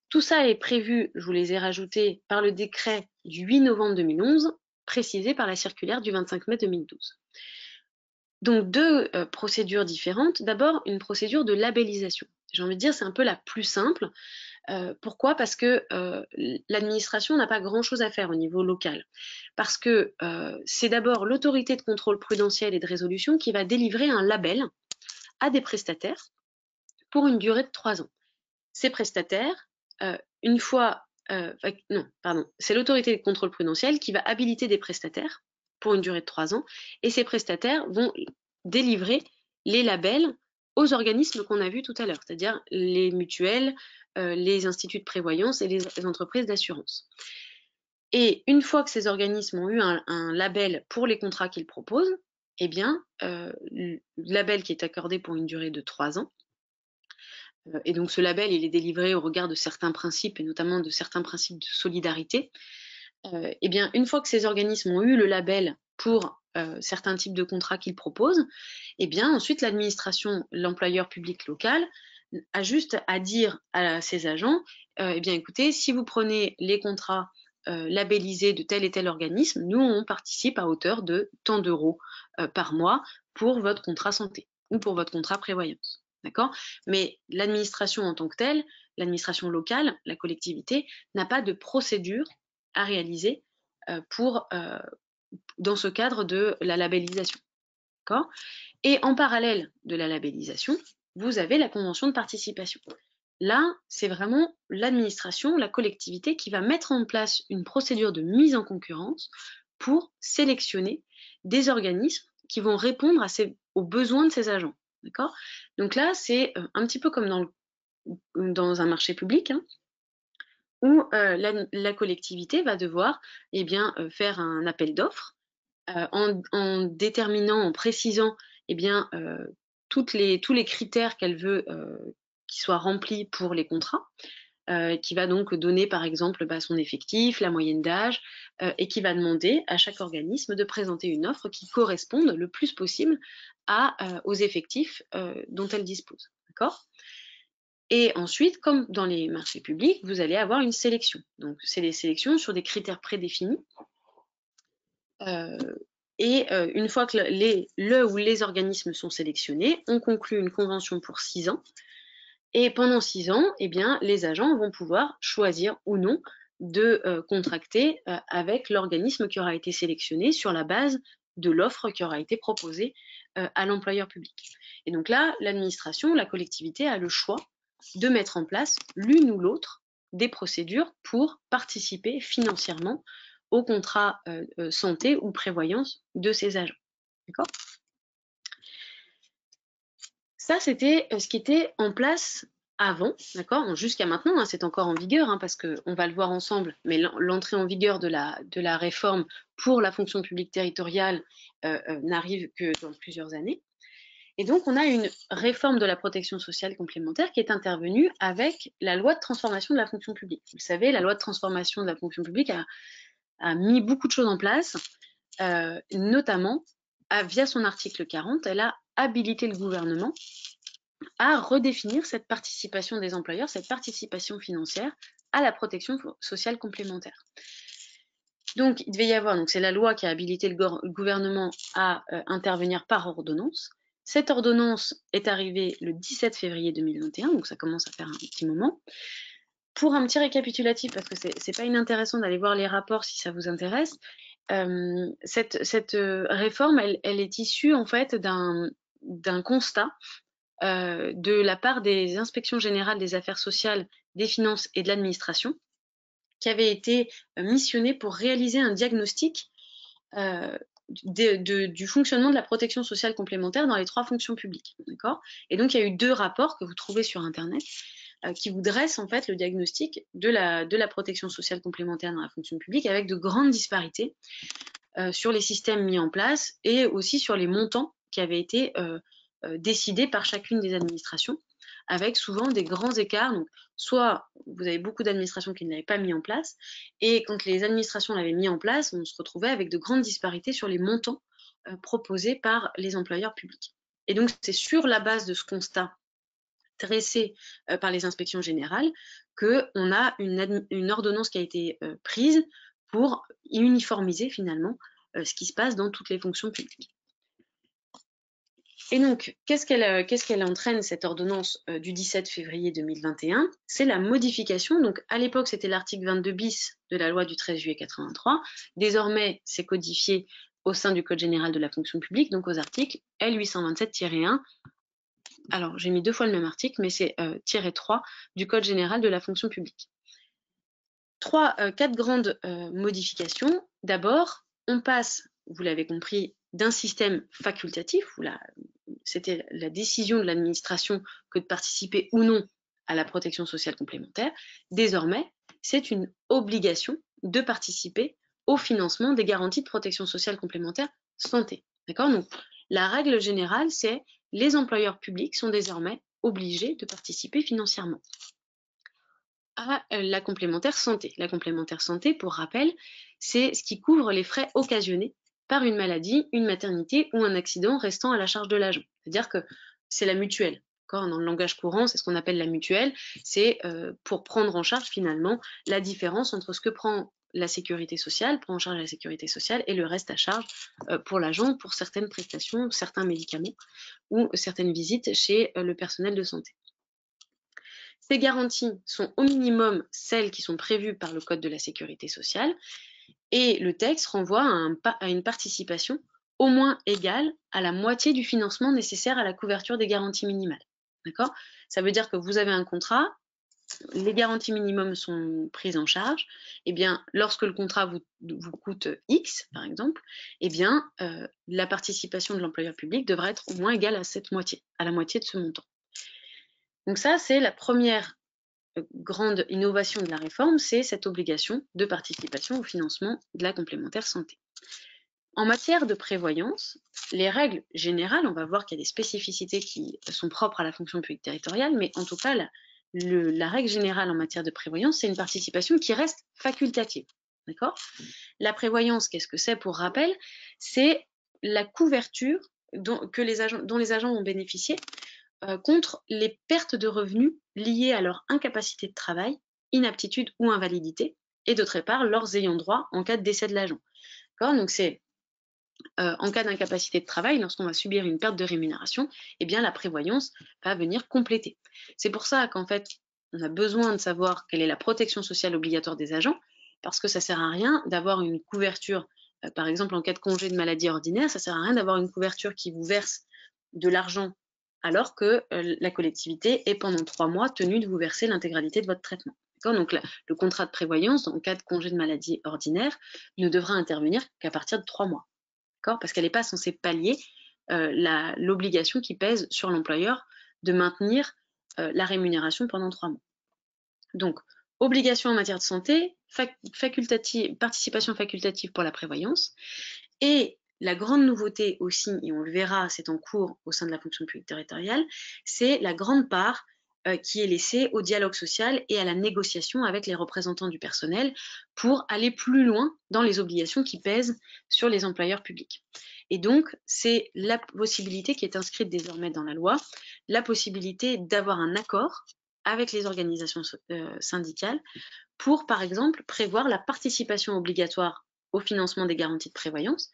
Tout ça est prévu, je vous les ai rajoutés, par le décret du 8 novembre 2011, précisé par la circulaire du 25 mai 2012. Donc deux procédures différentes. D'abord, une procédure de labellisation. J'ai envie de dire, c'est un peu la plus simple. Pourquoi ? Parce que l'administration n'a pas grand-chose à faire au niveau local. Parce que c'est d'abord l'autorité de contrôle prudentiel et de résolution qui va délivrer un label à des prestataires pour une durée de 3 ans. Ces prestataires, c'est l'autorité de contrôle prudentiel qui va habiliter des prestataires pour une durée de 3 ans, et ces prestataires vont délivrer les labels aux organismes qu'on a vus tout à l'heure, c'est-à-dire les mutuelles, les instituts de prévoyance et les entreprises d'assurance. Et une fois que ces organismes ont eu un label pour les contrats qu'ils proposent, eh bien, le label qui est accordé pour une durée de 3 ans, et donc ce label, il est délivré au regard de certains principes, et notamment de certains principes de solidarité. Eh bien, une fois que ces organismes ont eu le label pour certains types de contrats qu'ils proposent, eh bien, ensuite, l'administration, l'employeur public local, a juste à dire à ses agents, eh bien, écoutez, si vous prenez les contrats labellisés de tel et tel organisme, nous, on participe à hauteur de tant d'euros par mois pour votre contrat santé ou pour votre contrat prévoyance. D'accord ? Mais l'administration en tant que telle, l'administration locale, la collectivité, n'a pas de procédure à réaliser dans ce cadre de la labellisation. D'accord ? Et en parallèle de la labellisation, vous avez la convention de participation. Là, c'est vraiment l'administration, la collectivité qui va mettre en place une procédure de mise en concurrence pour sélectionner des organismes qui vont répondre aux besoins de ces agents. D'accord ? Donc là, c'est un petit peu comme dans un marché public, hein, où la collectivité va devoir faire un appel d'offres en déterminant, en précisant tous les critères qu'elle veut qui soient remplis pour les contrats, qui va donc donner par exemple son effectif, la moyenne d'âge, et qui va demander à chaque organisme de présenter une offre qui corresponde le plus possible aux effectifs dont elle dispose. D'accord ? Et ensuite, comme dans les marchés publics, vous allez avoir une sélection. Donc, c'est des sélections sur des critères prédéfinis. Une fois que les organismes sont sélectionnés, on conclut une convention pour 6 ans. Et pendant 6 ans, les agents vont pouvoir choisir ou non de contracter avec l'organisme qui aura été sélectionné sur la base de l'offre qui aura été proposée à l'employeur public. Et donc là, l'administration, la collectivité a le choix de mettre en place l'une ou l'autre des procédures pour participer financièrement au contrat santé ou prévoyance de ces agents. D'accord ? Ça, c'était ce qui était en place avant, d'accord ? Jusqu'à maintenant, hein, c'est encore en vigueur, hein, parce qu'on va le voir ensemble, mais l'entrée en vigueur de la réforme pour la fonction publique territoriale n'arrive que dans plusieurs années. Et donc, on a une réforme de la protection sociale complémentaire qui est intervenue avec la loi de transformation de la fonction publique. Vous le savez, la loi de transformation de la fonction publique a mis beaucoup de choses en place, notamment, via son article 40, elle a habilité le gouvernement à redéfinir cette participation des employeurs, cette participation financière à la protection sociale complémentaire. Donc, il devait y avoir, c'est la loi qui a habilité le gouvernement à intervenir par ordonnance. Cette ordonnance est arrivée le 17 février 2021, donc ça commence à faire un petit moment. Pour un petit récapitulatif, parce que c'est pas inintéressant d'aller voir les rapports si ça vous intéresse, cette réforme, elle est issue en fait d'un constat de la part des inspections générales des affaires sociales, des finances et de l'administration, qui avait été missionné pour réaliser un diagnostic du fonctionnement de la protection sociale complémentaire dans les 3 fonctions publiques. D'accord ? Et donc, il y a eu 2 rapports que vous trouvez sur Internet qui vous dressent en fait le diagnostic de la protection sociale complémentaire dans la fonction publique avec de grandes disparités sur les systèmes mis en place et aussi sur les montants qui avaient été décidés par chacune des administrations, avec souvent des grands écarts. Donc, soit vous avez beaucoup d'administrations qui ne l'avaient pas mis en place, et quand les administrations l'avaient mis en place, on se retrouvait avec de grandes disparités sur les montants proposés par les employeurs publics. Et donc, c'est sur la base de ce constat dressé par les inspections générales qu'on a une ordonnance qui a été prise pour uniformiser finalement ce qui se passe dans toutes les fonctions publiques. Et donc, qu'est-ce qu'elle entraîne, cette ordonnance du 17 février 2021 ? C'est la modification. Donc, à l'époque, c'était l'article 22 bis de la loi du 13 juillet 83. Désormais, c'est codifié au sein du Code général de la fonction publique, donc aux articles L827-1. Alors, j'ai mis 2 fois le même article, mais c'est -3 du Code général de la fonction publique. 4 grandes modifications. D'abord, on passe, vous l'avez compris, d'un système facultatif, où c'était la décision de l'administration que de participer ou non à la protection sociale complémentaire. Désormais, c'est une obligation de participer au financement des garanties de protection sociale complémentaire santé. D'accord ? Donc, la règle générale, c'est les employeurs publics sont désormais obligés de participer financièrement à la complémentaire santé. La complémentaire santé, pour rappel, c'est ce qui couvre les frais occasionnés par une maladie, une maternité ou un accident restant à la charge de l'agent. C'est-à-dire que c'est la mutuelle. Dans le langage courant, c'est ce qu'on appelle la mutuelle. C'est pour prendre en charge finalement la différence entre ce que prend la sécurité sociale, prend en charge la sécurité sociale, et le reste à charge pour l'agent, pour certaines prestations, certains médicaments ou certaines visites chez le personnel de santé. Ces garanties sont au minimum celles qui sont prévues par le Code de la sécurité sociale Et le texte renvoie à une participation au moins égale à la moitié du financement nécessaire à la couverture des garanties minimales. D'accord? Ça veut dire que vous avez un contrat, les garanties minimums sont prises en charge, et bien, lorsque le contrat vous coûte X, par exemple, et bien, la participation de l'employeur public devra être au moins égale à la moitié de ce montant. Donc ça, c'est la première grande innovation de la réforme, c'est cette obligation de participation au financement de la complémentaire santé. En matière de prévoyance, les règles générales, on va voir qu'il y a des spécificités qui sont propres à la fonction publique territoriale, mais en tout cas, la règle générale en matière de prévoyance, c'est une participation qui reste facultative. D'accord ? La prévoyance, qu'est-ce que c'est pour rappel? C'est la couverture dont les agents vont bénéficier contre les pertes de revenus liées à leur incapacité de travail, inaptitude ou invalidité, et d'autre part, leurs ayants droit en cas de décès de l'agent. Donc c'est en cas d'incapacité de travail, lorsqu'on va subir une perte de rémunération, eh bien la prévoyance va venir compléter. C'est pour ça qu'en fait, on a besoin de savoir quelle est la protection sociale obligatoire des agents, parce que ça ne sert à rien d'avoir une couverture, par exemple en cas de congé de maladie ordinaire, ça ne sert à rien d'avoir une couverture qui vous verse de l'argent alors que la collectivité est pendant 3 mois tenue de vous verser l'intégralité de votre traitement. Donc le contrat de prévoyance, en cas de congé de maladie ordinaire, ne devra intervenir qu'à partir de 3 mois. Parce qu'elle n'est pas censée pallier l'obligation qui pèse sur l'employeur de maintenir la rémunération pendant 3 mois. Donc, obligation en matière de santé, participation facultative pour la prévoyance, et la grande nouveauté aussi, et on le verra, c'est en cours au sein de la fonction publique territoriale, c'est la grande part qui est laissée au dialogue social et à la négociation avec les représentants du personnel pour aller plus loin dans les obligations qui pèsent sur les employeurs publics. Et donc, c'est la possibilité qui est inscrite désormais dans la loi, la possibilité d'avoir un accord avec les organisations syndicales pour, par exemple, prévoir la participation obligatoire au financement des garanties de prévoyance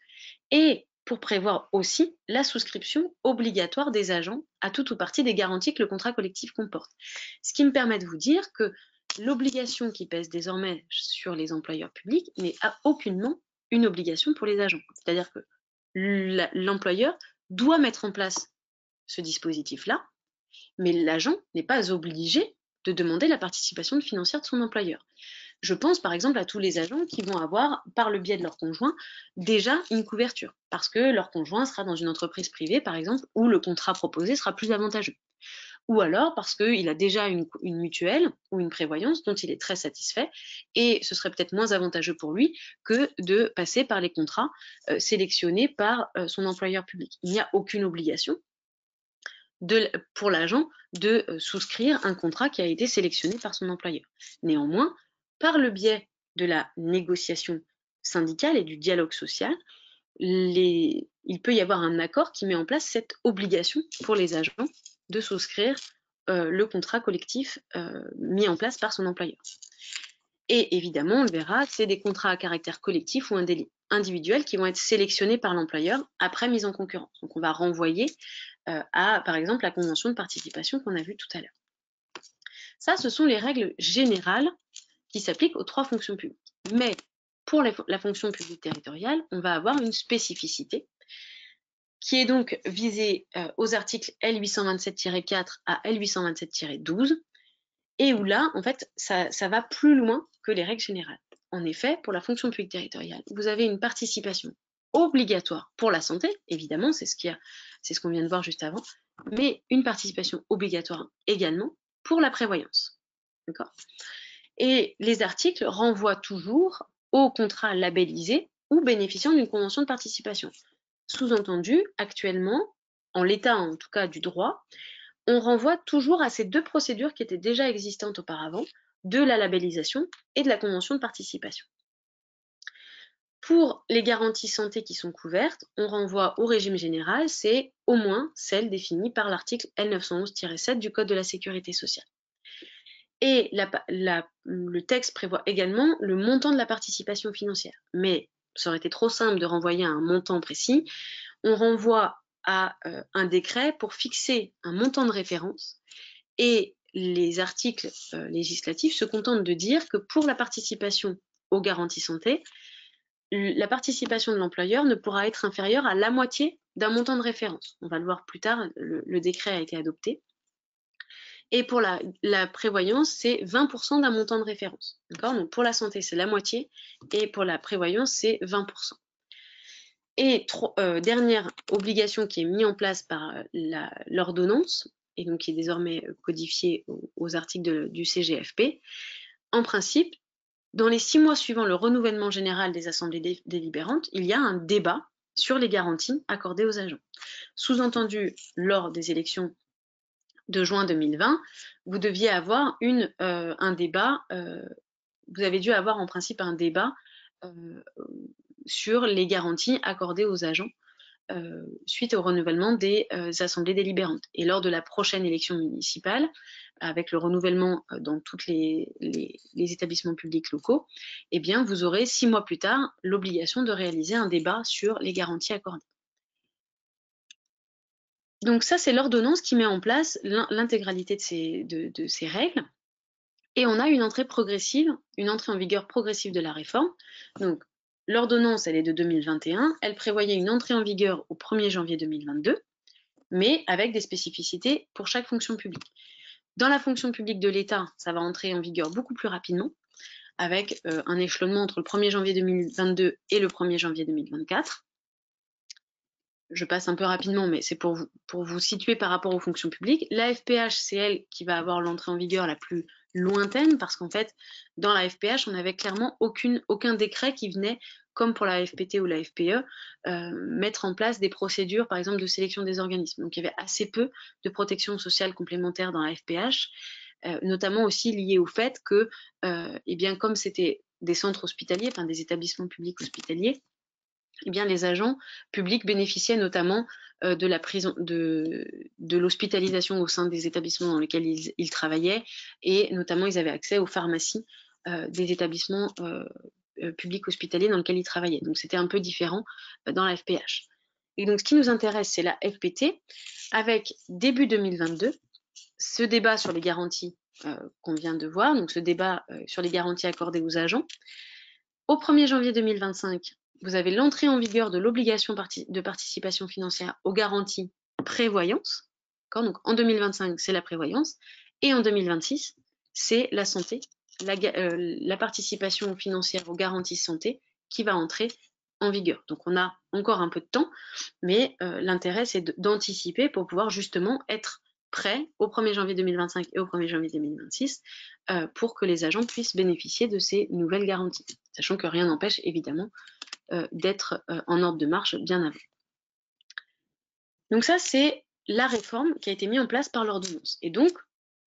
et pour prévoir aussi la souscription obligatoire des agents à tout ou partie des garanties que le contrat collectif comporte. Ce qui me permet de vous dire que l'obligation qui pèse désormais sur les employeurs publics n'est aucunement une obligation pour les agents. C'est-à-dire que l'employeur doit mettre en place ce dispositif-là, mais l'agent n'est pas obligé de demander la participation financière de son employeur. Je pense par exemple à tous les agents qui vont avoir, par le biais de leur conjoint, déjà une couverture, parce que leur conjoint sera dans une entreprise privée, par exemple, où le contrat proposé sera plus avantageux. Ou alors parce qu'il a déjà une mutuelle ou une prévoyance dont il est très satisfait, et ce serait peut-être moins avantageux pour lui que de passer par les contrats sélectionnés par son employeur public. Il n'y a aucune obligation pour l'agent de souscrire un contrat qui a été sélectionné par son employeur. Néanmoins, par le biais de la négociation syndicale et du dialogue social, il peut y avoir un accord qui met en place cette obligation pour les agents de souscrire le contrat collectif mis en place par son employeur. Et évidemment, on le verra, c'est des contrats à caractère collectif ou individuel qui vont être sélectionnés par l'employeur après mise en concurrence. Donc on va renvoyer à, par exemple, la convention de participation qu'on a vue tout à l'heure. Ça, ce sont les règles générales qui s'appliquent aux 3 fonctions publiques. Mais pour la fonction publique territoriale, on va avoir une spécificité qui est donc visée aux articles L827-4 à L827-12, et où là, en fait, ça va plus loin que les règles générales. En effet, pour la fonction publique territoriale, vous avez une participation obligatoire pour la santé, évidemment, c'est ce qu'on vient de voir juste avant, mais une participation obligatoire également pour la prévoyance. D'accord ? Et les articles renvoient toujours aux contrats labellisés ou bénéficiant d'une convention de participation. Sous-entendu, actuellement, en l'état en tout cas du droit, on renvoie toujours à ces 2 procédures qui étaient déjà existantes auparavant, de la labellisation et de la convention de participation. Pour les garanties santé qui sont couvertes, on renvoie au régime général, c'est au moins celle définie par l'article L911-7 du Code de la sécurité sociale. Et le texte prévoit également le montant de la participation financière. Mais ça aurait été trop simple de renvoyer à un montant précis. On renvoie à un décret pour fixer un montant de référence, et les articles législatifs se contentent de dire que pour la participation aux garanties santé, la participation de l'employeur ne pourra être inférieure à la moitié d'un montant de référence. On va le voir plus tard, le décret a été adopté. Et pour la prévoyance, c'est 20% d'un montant de référence. Donc pour la santé, c'est la moitié, et pour la prévoyance, c'est 20%. Et dernière obligation qui est mise en place par l'ordonnance, et donc qui est désormais codifiée aux articles du CGFP, en principe, dans les 6 mois suivant le renouvellement général des assemblées délibérantes, il y a un débat sur les garanties accordées aux agents. Sous-entendu, lors des élections de juin 2020, vous deviez avoir un débat, vous avez dû avoir en principe un débat sur les garanties accordées aux agents suite au renouvellement des assemblées délibérantes. Et lors de la prochaine élection municipale, avec le renouvellement dans tous les établissements publics locaux, eh bien, vous aurez 6 mois plus tard l'obligation de réaliser un débat sur les garanties accordées. Donc ça, c'est l'ordonnance qui met en place l'intégralité de ces règles. Et on a une entrée en vigueur progressive de la réforme. Donc, l'ordonnance, elle est de 2021. Elle prévoyait une entrée en vigueur au 1er janvier 2022, mais avec des spécificités pour chaque fonction publique. Dans la fonction publique de l'État, ça va entrer en vigueur beaucoup plus rapidement, avec un échelonnement entre le 1er janvier 2022 et le 1er janvier 2024. Je passe un peu rapidement, mais c'est pour vous situer par rapport aux fonctions publiques. La FPH, c'est elle qui va avoir l'entrée en vigueur la plus lointaine, parce qu'en fait, dans la FPH, on n'avait clairement aucun décret qui venait, comme pour la FPT ou la FPE, mettre en place des procédures, par exemple, de sélection des organismes. Donc, il y avait assez peu de protection sociale complémentaire dans la FPH, notamment aussi lié au fait que, eh bien, comme c'était des centres hospitaliers, enfin des établissements publics hospitaliers, eh bien, les agents publics bénéficiaient notamment de l'hospitalisation au sein des établissements dans lesquels ils travaillaient, et notamment ils avaient accès aux pharmacies des établissements publics hospitaliers dans lesquels ils travaillaient. Donc c'était un peu différent dans la FPH. Et donc ce qui nous intéresse, c'est la FPT, avec début 2022, ce débat sur les garanties qu'on vient de voir, donc ce débat sur les garanties accordées aux agents. Au 1er janvier 2025, vous avez l'entrée en vigueur de l'obligation de participation financière aux garanties prévoyance. Donc en 2025, c'est la prévoyance. Et en 2026, c'est la santé, la participation financière aux garanties santé qui va entrer en vigueur. Donc on a encore un peu de temps, mais l'intérêt, c'est d'anticiper pour pouvoir justement être prêt au 1er janvier 2025 et au 1er janvier 2026 pour que les agents puissent bénéficier de ces nouvelles garanties, sachant que rien n'empêche évidemment d'être en ordre de marche bien avant. Donc ça, c'est la réforme qui a été mise en place par l'ordonnance. Et donc,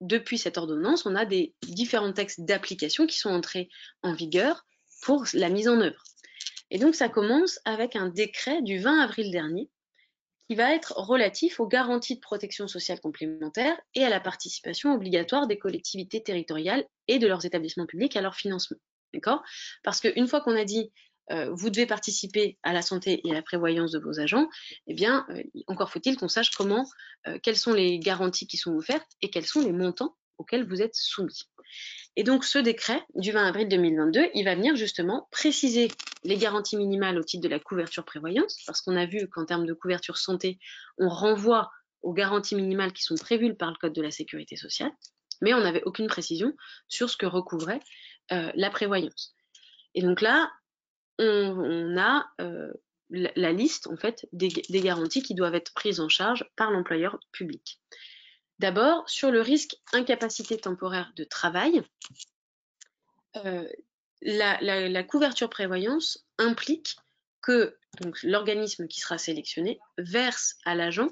depuis cette ordonnance, on a des différents textes d'application qui sont entrés en vigueur pour la mise en œuvre. Et donc, ça commence avec un décret du 20 avril dernier qui va être relatif aux garanties de protection sociale complémentaire et à la participation obligatoire des collectivités territoriales et de leurs établissements publics à leur financement. D'accord ? Parce qu'une fois qu'on a dit vous devez participer à la santé et à la prévoyance de vos agents, eh bien, encore faut-il qu'on sache quelles sont les garanties qui sont offertes et quels sont les montants auxquels vous êtes soumis. Et donc, ce décret du 20 avril 2022, il va venir justement préciser les garanties minimales au titre de la couverture prévoyance, parce qu'on a vu qu'en termes de couverture santé, on renvoie aux garanties minimales qui sont prévues par le Code de la sécurité sociale, mais on n'avait aucune précision sur ce que recouvrait la prévoyance. Et donc là, on a la liste en fait des garanties qui doivent être prises en charge par l'employeur public. D'abord, sur le risque incapacité temporaire de travail, la couverture prévoyance implique que l'organisme qui sera sélectionné verse à l'agent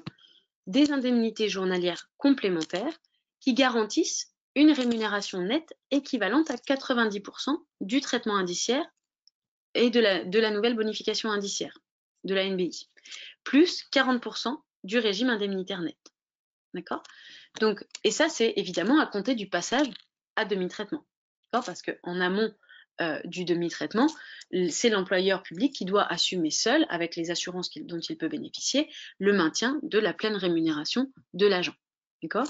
des indemnités journalières complémentaires qui garantissent une rémunération nette équivalente à 90% du traitement indiciaire et de la nouvelle bonification indiciaire de la NBI, plus 40% du régime indemnitaire net. D'accord ? Donc, et ça, c'est évidemment à compter du passage à demi-traitement. Parce qu'en amont du demi-traitement, c'est l'employeur public qui doit assumer seul, avec les assurances dont il peut bénéficier, le maintien de la pleine rémunération de l'agent. D'accord ?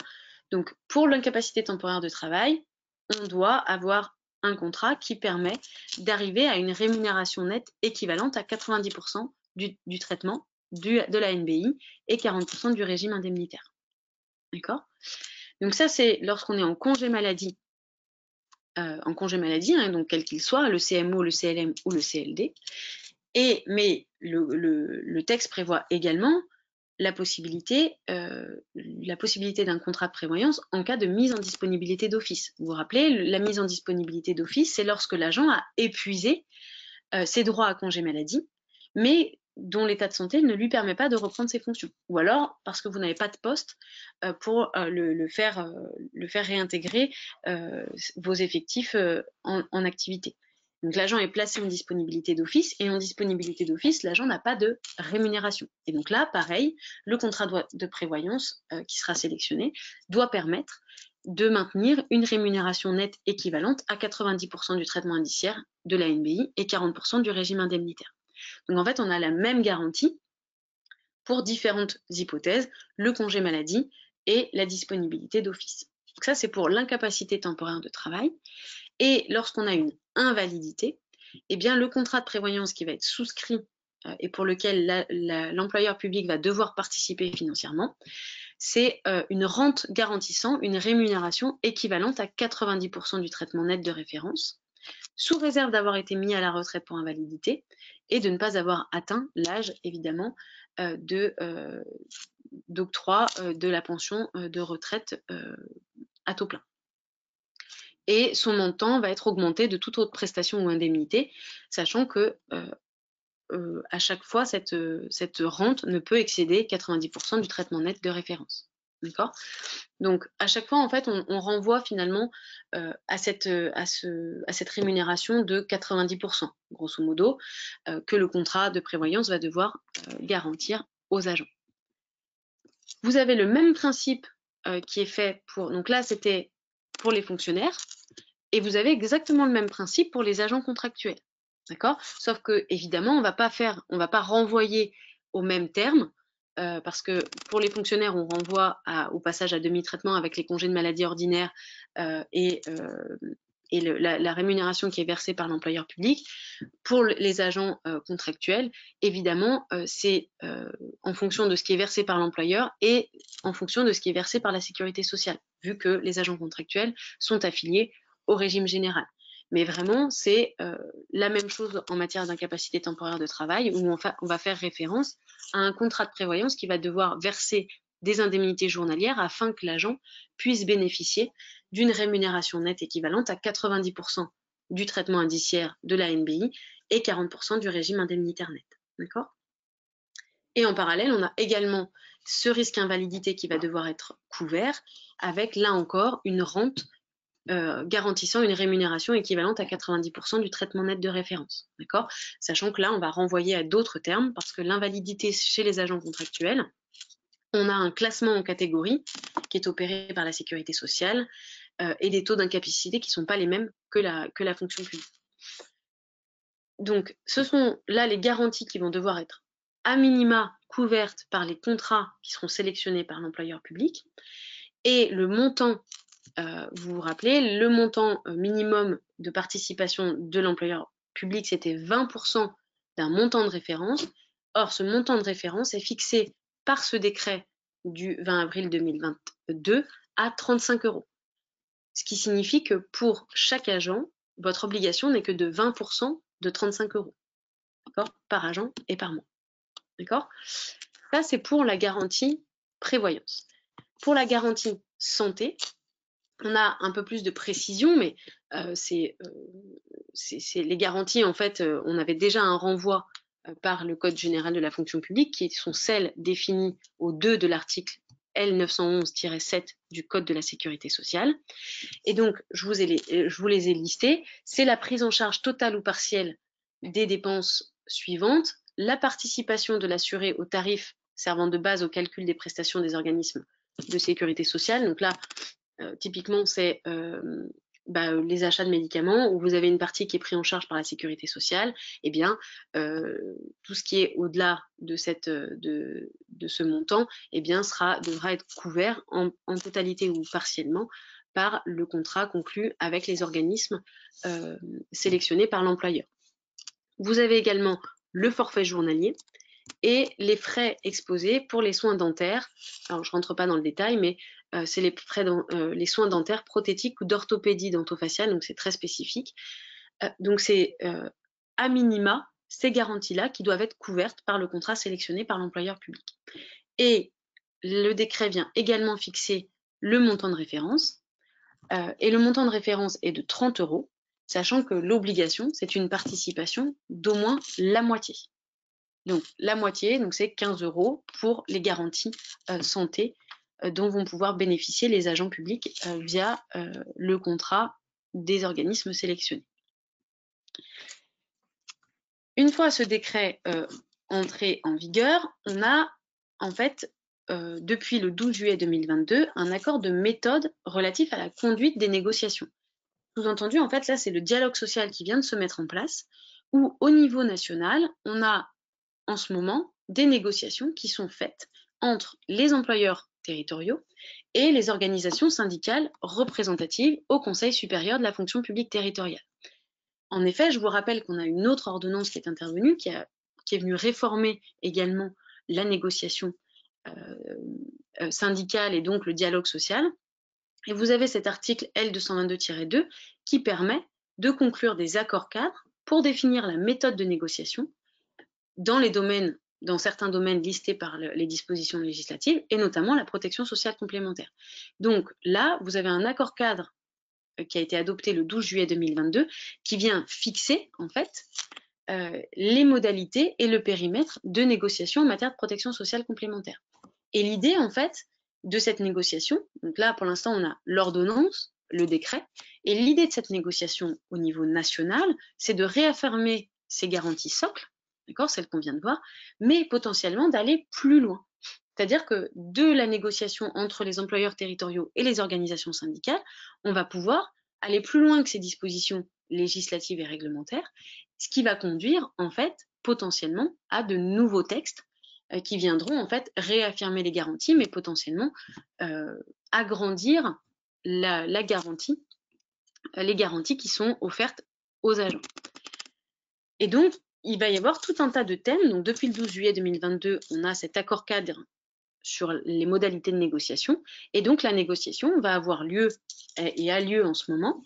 Donc, pour l'incapacité temporaire de travail, on doit avoir un contrat qui permet d'arriver à une rémunération nette équivalente à 90% du traitement de la NBI et 40% du régime indemnitaire. D'accord? Donc ça, c'est lorsqu'on est en congé maladie, donc quel qu'il soit, le CMO, le CLM ou le CLD. Mais le texte prévoit également la possibilité d'un contrat de prévoyance en cas de mise en disponibilité d'office. Vous vous rappelez, la mise en disponibilité d'office, c'est lorsque l'agent a épuisé ses droits à congé maladie, mais dont l'état de santé ne lui permet pas de reprendre ses fonctions. Ou alors parce que vous n'avez pas de poste pour le faire réintégrer vos effectifs en activité. Donc l'agent est placé en disponibilité d'office, et en disponibilité d'office, l'agent n'a pas de rémunération. Et donc là, pareil, le contrat de prévoyance qui sera sélectionné doit permettre de maintenir une rémunération nette équivalente à 90% du traitement indiciaire de la NBI et 40% du régime indemnitaire. Donc en fait, on a la même garantie pour différentes hypothèses, le congé maladie et la disponibilité d'office. Donc ça, c'est pour l'incapacité temporaire de travail. Et lorsqu'on a une invalidité, eh bien, le contrat de prévoyance qui va être souscrit et pour lequel l'employeur public va devoir participer financièrement, c'est une rente garantissant une rémunération équivalente à 90% du traitement net de référence, sous réserve d'avoir été mis à la retraite pour invalidité et de ne pas avoir atteint l'âge, évidemment, d'octroi de la pension de retraite à taux plein. Et son montant va être augmenté de toute autre prestation ou indemnité, sachant que à chaque fois, cette rente ne peut excéder 90% du traitement net de référence. D'accord? Donc, à chaque fois, en fait, on renvoie finalement à cette rémunération de 90%, grosso modo, que le contrat de prévoyance va devoir garantir aux agents. Vous avez le même principe qui est fait pour... Donc là, c'était pour les fonctionnaires, et vous avez exactement le même principe pour les agents contractuels. D'accord? Sauf que, évidemment, on ne va pas renvoyer au même terme, parce que pour les fonctionnaires, on renvoie au passage à demi-traitement avec les congés de maladie ordinaires et la rémunération qui est versée par l'employeur public. Pour les agents contractuels, évidemment, c'est en fonction de ce qui est versé par l'employeur et en fonction de ce qui est versé par la sécurité sociale, vu que les agents contractuels sont affiliés au régime général. Mais vraiment, c'est la même chose en matière d'incapacité temporaire de travail, où on va faire référence à un contrat de prévoyance qui va devoir verser des indemnités journalières afin que l'agent puisse bénéficier d'une rémunération nette équivalente à 90% du traitement indiciaire de la NBI et 40% du régime indemnitaire net. D'accord ? Et en parallèle, on a également ce risque invalidité qui va devoir être couvert avec, là encore, une rente garantissant une rémunération équivalente à 90% du traitement net de référence. D'accord ? Sachant que là, on va renvoyer à d'autres termes, parce que l'invalidité chez les agents contractuels, on a un classement en catégorie qui est opéré par la sécurité sociale et des taux d'incapacité qui ne sont pas les mêmes que la fonction publique. Donc, ce sont là les garanties qui vont devoir être à minima couvertes par les contrats qui seront sélectionnés par l'employeur public, et le montant, vous vous rappelez, le montant minimum de participation de l'employeur public, c'était 20% d'un montant de référence. Or, ce montant de référence est fixé par ce décret du 20 avril 2022 à 35 €. Ce qui signifie que pour chaque agent, votre obligation n'est que de 20% de 35 €, d'accord, par agent et par mois. D'accord ? Ça, c'est pour la garantie prévoyance. Pour la garantie santé, on a un peu plus de précision, mais c'est les garanties, en fait, on avait déjà un renvoi par le Code général de la fonction publique, qui sont celles définies au 2 de l'article L911-7 du Code de la sécurité sociale. Et donc, je vous les ai listées. C'est la prise en charge totale ou partielle des dépenses suivantes: la participation de l'assuré au tarif servant de base au calcul des prestations des organismes de sécurité sociale. Donc là, typiquement, c'est les achats de médicaments, où vous avez une partie qui est prise en charge par la sécurité sociale. Eh bien, tout ce qui est au-delà de ce montant, eh bien, devra être couvert en totalité ou partiellement par le contrat conclu avec les organismes sélectionnés par l'employeur. Vous avez également le forfait journalier et les frais exposés pour les soins dentaires. Alors, je ne rentre pas dans le détail, mais c'est les soins dentaires prothétiques ou d'orthopédie dentofaciale, donc c'est très spécifique. Donc, c'est à minima ces garanties-là qui doivent être couvertes par le contrat sélectionné par l'employeur public. Et le décret vient également fixer le montant de référence. Et le montant de référence est de 30 €, sachant que l'obligation, c'est une participation d'au moins la moitié. Donc la moitié, donc c'est 15 € pour les garanties santé dont vont pouvoir bénéficier les agents publics via le contrat des organismes sélectionnés. Une fois ce décret entré en vigueur, on a en fait depuis le 12 juillet 2022 un accord de méthode relatif à la conduite des négociations. Sous-entendu, en fait, là, c'est le dialogue social qui vient de se mettre en place, où au niveau national, on a en ce moment des négociations qui sont faites entre les employeurs territoriaux et les organisations syndicales représentatives au Conseil supérieur de la fonction publique territoriale. En effet, je vous rappelle qu'on a une autre ordonnance qui est intervenue, qui est venue réformer également la négociation syndicale et donc le dialogue social. Et vous avez cet article L222-2 qui permet de conclure des accords cadres pour définir la méthode de négociation dans certains domaines listés par les dispositions législatives, et notamment la protection sociale complémentaire. Donc là, vous avez un accord cadre qui a été adopté le 12 juillet 2022, qui vient fixer, en fait, les modalités et le périmètre de négociation en matière de protection sociale complémentaire. Et l'idée, en fait, de cette négociation, donc là, pour l'instant, on a l'ordonnance, le décret, et l'idée de cette négociation au niveau national, c'est de réaffirmer ces garanties socles, d'accord, celles qu'on vient de voir, mais potentiellement d'aller plus loin. C'est-à-dire que de la négociation entre les employeurs territoriaux et les organisations syndicales, on va pouvoir aller plus loin que ces dispositions législatives et réglementaires, ce qui va conduire, en fait, potentiellement à de nouveaux textes qui viendront, en fait, réaffirmer les garanties, mais potentiellement agrandir la garantie, les garanties qui sont offertes aux agents. Et donc, il va y avoir tout un tas de thèmes. Donc, depuis le 12 juillet 2022, on a cet accord cadre sur les modalités de négociation. Et donc, la négociation va avoir lieu et a lieu en ce moment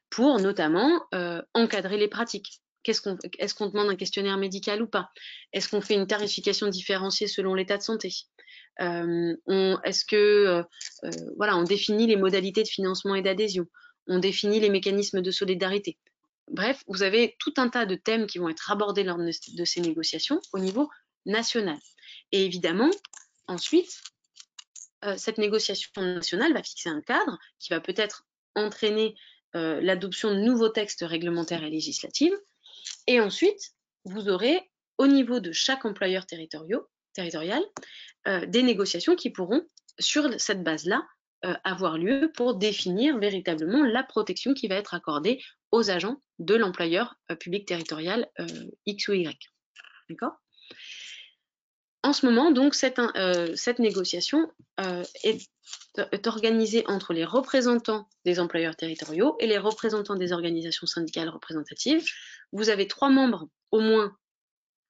pour notamment encadrer les pratiques. Est-ce qu'on demande un questionnaire médical ou pas? Est-ce qu'on fait une tarification différenciée selon l'état de santé? Est-ce que voilà, on définit les modalités de financement et d'adhésion? On définit les mécanismes de solidarité? Bref, vous avez tout un tas de thèmes qui vont être abordés lors de ces négociations au niveau national. Et évidemment, ensuite, cette négociation nationale va fixer un cadre qui va peut-être entraîner l'adoption de nouveaux textes réglementaires et législatifs. Et ensuite, vous aurez au niveau de chaque employeur territorial des négociations qui pourront, sur cette base-là, avoir lieu pour définir véritablement la protection qui va être accordée aux agents de l'employeur public territorial X ou Y. D'accord ? En ce moment, donc, cette négociation est organisée entre les représentants des employeurs territoriaux et les représentants des organisations syndicales représentatives. Vous avez 3 membres au moins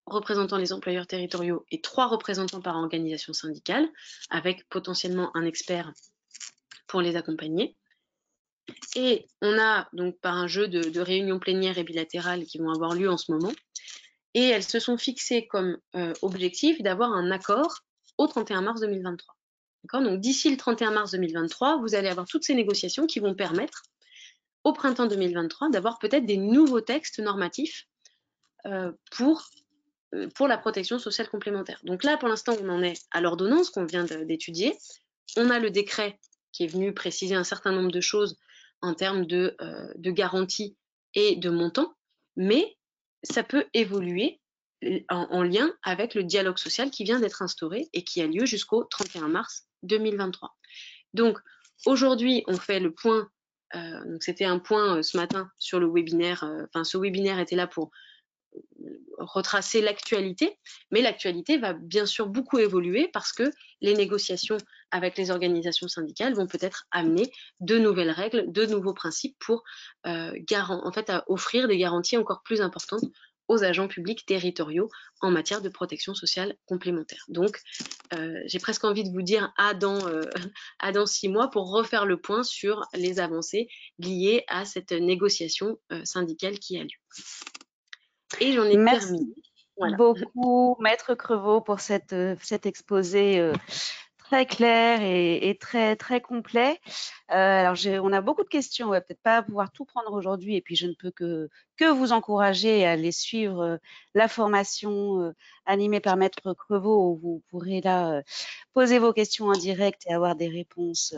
représentant les employeurs territoriaux et 3 représentants par organisation syndicale, avec potentiellement un expert pour les accompagner. Et on a donc par un jeu de réunions plénières et bilatérales qui vont avoir lieu en ce moment, et elles se sont fixées comme objectif d'avoir un accord au 31 mars 2023. Donc d'ici le 31 mars 2023, vous allez avoir toutes ces négociations qui vont permettre au printemps 2023 d'avoir peut-être des nouveaux textes normatifs pour la protection sociale complémentaire. Donc là, pour l'instant, on en est à l'ordonnance qu'on vient d'étudier. On a le décret qui est venu préciser un certain nombre de choses en termes de garantie et de montant, mais ça peut évoluer en lien avec le dialogue social qui vient d'être instauré et qui a lieu jusqu'au 31 mars 2023. Donc aujourd'hui, on fait le point, donc c'était un point ce matin sur le webinaire, ce webinaire était là pour retracer l'actualité, mais l'actualité va bien sûr beaucoup évoluer parce que les négociations avec les organisations syndicales vont peut-être amener de nouvelles règles, de nouveaux principes pour en fait, à offrir des garanties encore plus importantes aux agents publics territoriaux en matière de protection sociale complémentaire. Donc, j'ai presque envie de vous dire à dans 6 mois pour refaire le point sur les avancées liées à cette négociation syndicale qui a lieu. Et j'en ai Merci terminé. Voilà. beaucoup, Maître Crevaux, pour cet exposé très clair et très, très complet. Alors, on a beaucoup de questions, on va peut-être pas pouvoir tout prendre aujourd'hui, et puis je ne peux que vous encourager à aller suivre la formation animée par Maître Crevaux, où vous pourrez là poser vos questions en direct et avoir des réponses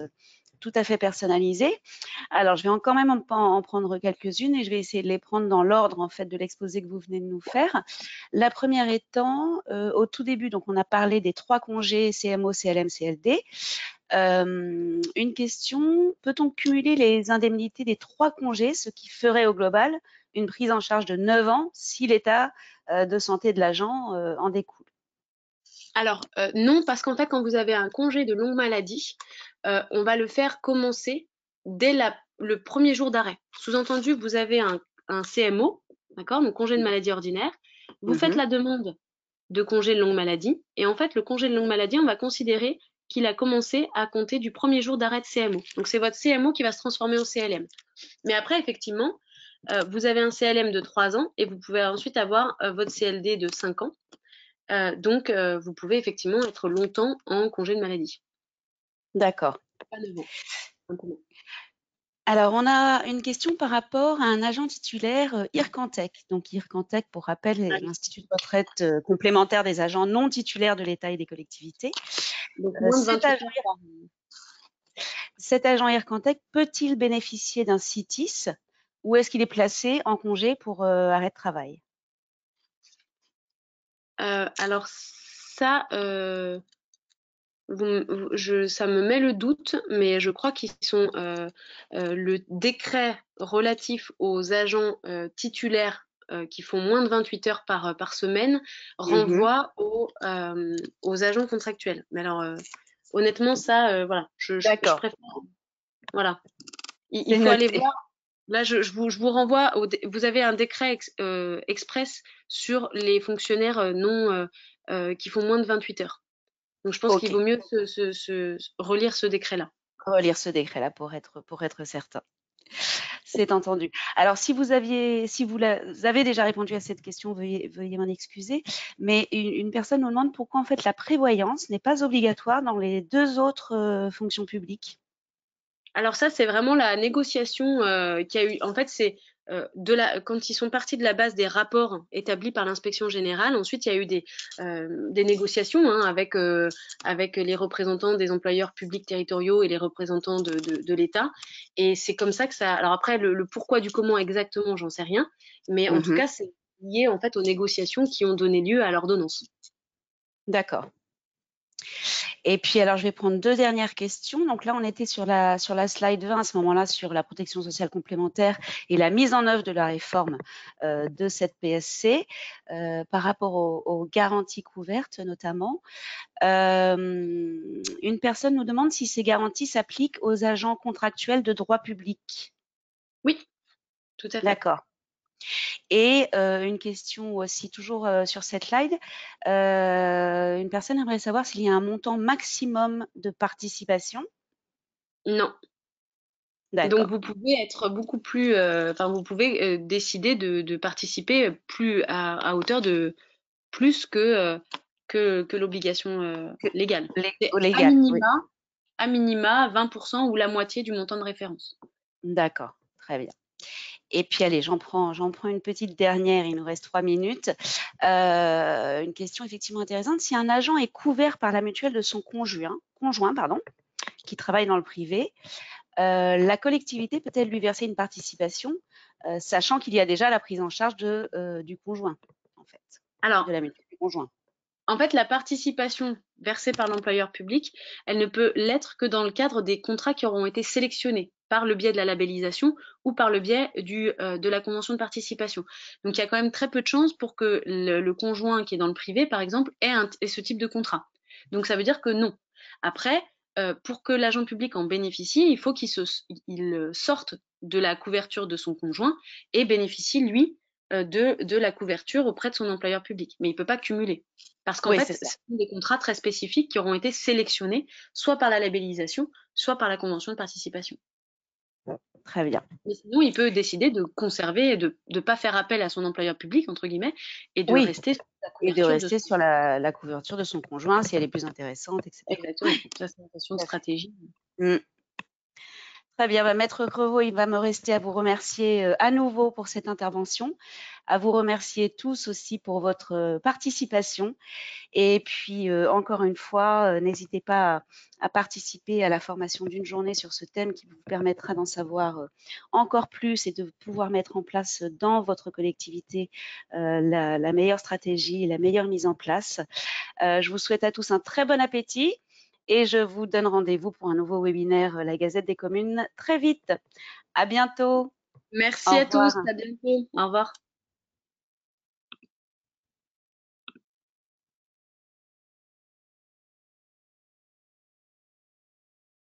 tout à fait personnalisées. Alors, je vais quand même en prendre quelques-unes et je vais essayer de les prendre dans l'ordre en fait de l'exposé que vous venez de nous faire. La première étant, au tout début, donc on a parlé des 3 congés CMO, CLM, CLD. Une question, peut-on cumuler les indemnités des 3 congés, ce qui ferait au global une prise en charge de 9 ans si l'état de santé de l'agent en découle? Alors, non, parce qu'en fait, quand vous avez un congé de longue maladie, on va le faire commencer dès le premier jour d'arrêt. Sous-entendu, vous avez un CMO, d'accord, donc congé de maladie ordinaire. Vous faites la demande de congé de longue maladie. Et en fait, le congé de longue maladie, on va considérer qu'il a commencé à compter du premier jour d'arrêt de CMO. Donc, c'est votre CMO qui va se transformer au CLM. Mais après, effectivement, vous avez un CLM de 3 ans et vous pouvez ensuite avoir votre CLD de 5 ans. Donc, vous pouvez effectivement être longtemps en congé de maladie. D'accord. Pas 9 ans, simplement. Alors, on a une question par rapport à un agent titulaire IRCANTEC. Donc, IRCANTEC, pour rappel, est l'Institut de retraite complémentaire des agents non titulaires de l'État et des collectivités. Donc, moins de 28 heures par Cet agent IRCANTEC peut-il bénéficier d'un CITIS ou est-ce qu'il est placé en congé pour arrêt de travail? Alors, ça, ça me met le doute, mais je crois qu'ils sont le décret relatif aux agents titulaires qui font moins de 28 heures par semaine renvoie aux agents contractuels. Mais alors, honnêtement, ça, voilà, je D'accord, préfère. Voilà. Il c'est faut aller noté. voir. Là, je vous renvoie. Vous avez un décret express sur les fonctionnaires non qui font moins de 28 heures. Donc, je pense qu'il Ok, vaut mieux relire ce décret-là. relire ce décret-là pour être certain. C'est entendu. Alors, si vous avez déjà répondu à cette question, veuillez m'en excuser. Mais une personne nous demande pourquoi en fait la prévoyance n'est pas obligatoire dans les 2 autres fonctions publiques. Alors ça, c'est vraiment la négociation qui a eu. En fait, c'est quand ils sont partis de la base des rapports établis par l'inspection générale. Ensuite, il y a eu des négociations avec les représentants des employeurs publics territoriaux et les représentants de l'État. Et c'est comme ça que ça. Alors après, le pourquoi du comment exactement, j'en sais rien. Mais en tout cas, c'est lié en fait aux négociations qui ont donné lieu à l'ordonnance. D'accord. Et puis, alors, je vais prendre 2 dernières questions. Donc là, on était sur la slide 20 à ce moment-là, sur la protection sociale complémentaire et la mise en œuvre de la réforme de cette PSC par rapport aux garanties couvertes notamment. Une personne nous demande si ces garanties s'appliquent aux agents contractuels de droit public. Oui, tout à fait. D'accord. Et une question aussi toujours sur cette slide, une personne aimerait savoir s'il y a un montant maximum de participation. Non. Donc D'accord. vous pouvez être beaucoup plus, vous pouvez décider de participer plus à hauteur de plus que l'obligation légale. C'est Au légal, oui. à minima 20% ou la moitié du montant de référence. D'accord, très bien. Et puis allez, j'en prends une petite dernière, il nous reste 3 minutes. Une question effectivement intéressante. Si un agent est couvert par la mutuelle de son conjoint, qui travaille dans le privé, la collectivité peut-elle lui verser une participation, sachant qu'il y a déjà la prise en charge du conjoint, en fait, Alors, de la mutuelle du conjoint? en fait, la participation versée par l'employeur public, elle ne peut l'être que dans le cadre des contrats qui auront été sélectionnés. par le biais de la labellisation ou par le biais de la convention de participation. Donc il y a quand même très peu de chances pour que le conjoint qui est dans le privé, par exemple, ait ce type de contrat. Donc ça veut dire que non. Après, pour que l'agent public en bénéficie, il faut qu'il sorte de la couverture de son conjoint et bénéficie, lui, de la couverture auprès de son employeur public. Mais il ne peut pas cumuler. Parce qu'en Oui, fait, c'est ce ça. sont des contrats très spécifiques qui auront été sélectionnés soit par la labellisation, soit par la convention de participation. Très bien. Mais sinon, il peut décider de conserver et de ne pas faire appel à son employeur public, entre guillemets, et de Oui, rester sur la et de couverture de rester son... sur la couverture de son conjoint si elle est plus intéressante, etc. Exactement. Oui, Ça, c'est une question de tout à fait. stratégie. Mm. Très bien, Maître Crevaux, il va me rester à vous remercier à nouveau pour cette intervention, à vous remercier tous aussi pour votre participation. Et puis, encore une fois, n'hésitez pas à participer à la formation d'une journée sur ce thème qui vous permettra d'en savoir encore plus et de pouvoir mettre en place dans votre collectivité la meilleure stratégie, la meilleure mise en place. Je vous souhaite à tous un très bon appétit et je vous donne rendez-vous pour un nouveau webinaire La Gazette des communes très vite. À bientôt. Merci Au à tous. revoir. À bientôt. Au revoir.